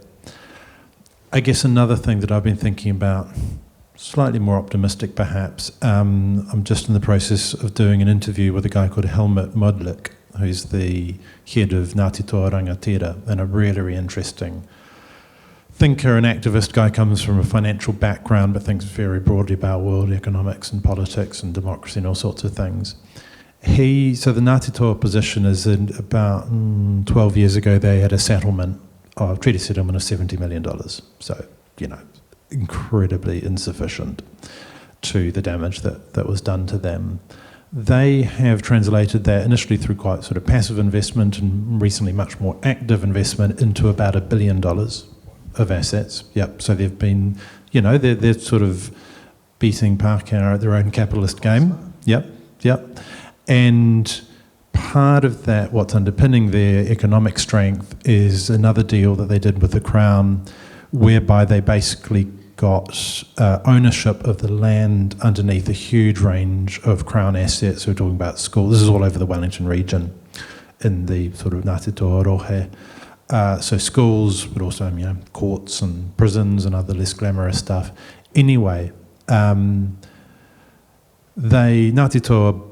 I guess another thing that I've been thinking about, slightly more optimistic perhaps, I'm just in the process of doing an interview with a guy called Helmut Modlik, who's the head of Ngāti Toa Rangatira, and a really interesting thinker and activist guy, comes from a financial background but thinks very broadly about world economics and politics and democracy and all sorts of things. So the Ngāti Toa position is in about 12 years ago they had a treaty settlement of $70 million. So, incredibly insufficient to the damage that was done to them. They have translated that initially through quite sort of passive investment and recently much more active investment into about $1 billion of assets. Yep. So they've been, they're sort of beating Pākehā at their own capitalist game. Yep. And part of that, what's underpinning their economic strength, is another deal that they did with the Crown, whereby they basically got ownership of the land underneath a huge range of Crown assets. We're talking about schools. This is all over the Wellington region in the sort of Ngāti Toa Rohe. So schools, but also courts and prisons and other less glamorous stuff. Anyway, Ngāti Toa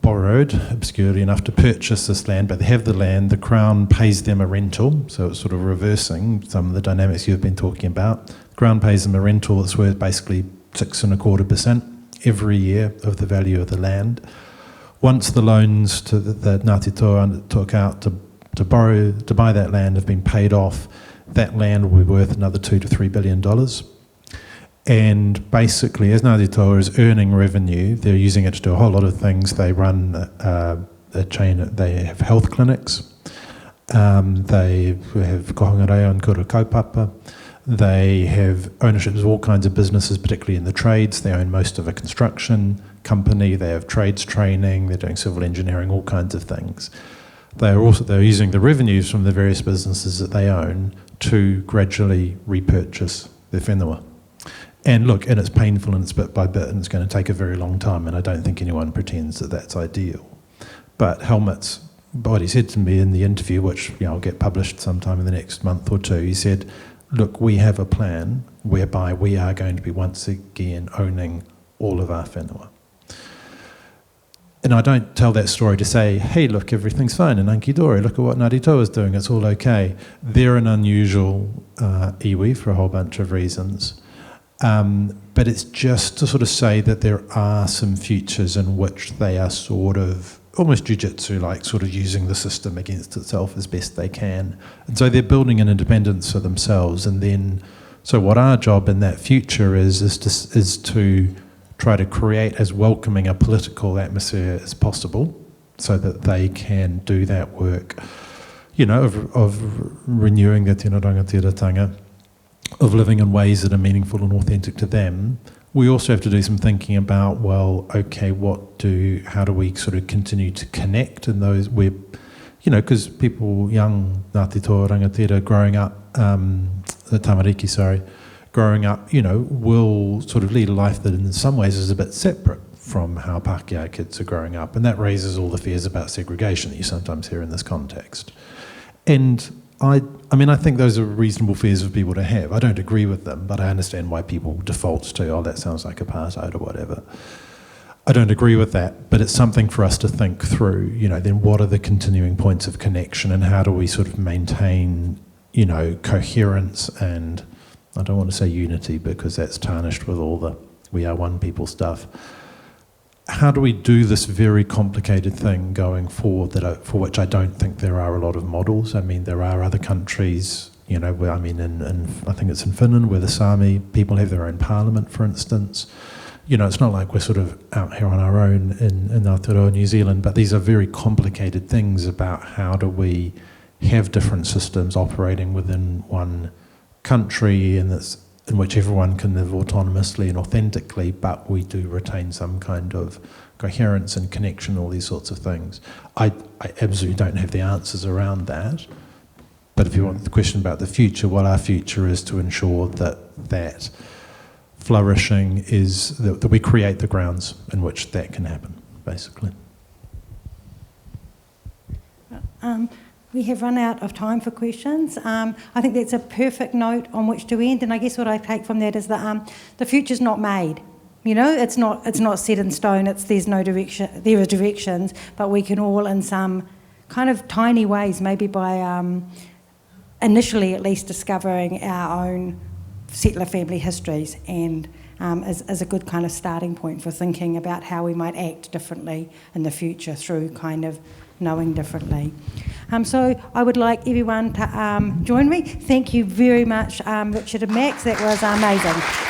borrowed, obscurely enough, to purchase this land, but they have the land. The Crown pays them a rental, so it's sort of reversing some of the dynamics you've been talking about. The Crown pays them a rental that's worth basically 6.25% every year of the value of the land. Once the loans that Ngāti Toa took out to buy that land have been paid off, that land will be worth another $2 to $3 billion. And basically, as Ngāti Toa is earning revenue, they're using it to do a whole lot of things. They run a chain, they have health clinics, they have kohanga reo and kura kaupapa, they have ownership of all kinds of businesses, particularly in the trades. They own most of a construction company, they have trades training, they're doing civil engineering, all kinds of things. They're using the revenues from the various businesses that they own to gradually repurchase their whenua. And look, and it's painful and it's bit by bit and it's going to take a very long time, and I don't think anyone pretends that that's ideal. But Helmut's, what he said to me in the interview, which I'll get published sometime in the next month or two, he said, look, we have a plan whereby we are going to be once again owning all of our whenua. And I don't tell that story to say, hey, look, everything's fine in Ankidore, look at what Ngāti Toa is doing, it's all okay. They're an unusual iwi for a whole bunch of reasons. But it's just to sort of say that there are some futures in which they are sort of almost jiu-jitsu-like, sort of using the system against itself as best they can. And so they're building an independence for themselves. And then, so what our job in that future is to try to create as welcoming a political atmosphere as possible so that they can do that work, of renewing the tino rangatiratanga, of living in ways that are meaningful and authentic to them. We also have to do some thinking about, well, okay, how do we sort of continue to connect in those where, because people, young Ngāti Toa Rangatira growing up, the Tamariki, growing up, will sort of lead a life that in some ways is a bit separate from how Pākehā kids are growing up. And that raises all the fears about segregation that you sometimes hear in this context. And I think those are reasonable fears for people to have. I don't agree with them, but I understand why people default to, that sounds like apartheid or whatever. I don't agree with that, but it's something for us to think through, then what are the continuing points of connection and how do we sort of maintain, coherence and, I don't want to say unity because that's tarnished with all the we are one people stuff. How do we do this very complicated thing going forward for which I don't think there are a lot of models? I mean, there are other countries, where, I think it's in Finland where the Sami people have their own parliament, for instance. It's not like we're sort of out here on our own in Aotearoa, New Zealand, but these are very complicated things about how do we have different systems operating within one country in which everyone can live autonomously and authentically, but we do retain some kind of coherence and connection, all these sorts of things. I absolutely don't have the answers around that, but if you want the question about the future, well, our future is to ensure that flourishing is, that we create the grounds in which that can happen, basically. We have run out of time for questions. I think that's a perfect note on which to end, and I guess what I take from that is that the future's not made. It's not set in stone. There's no direction. There are directions, but we can all, in some kind of tiny ways, maybe by initially at least discovering our own settler family histories, and as a good kind of starting point for thinking about how we might act differently in the future through kind of knowing differently. So I would like everyone to join me. Thank you very much, Richard and Max. That was amazing.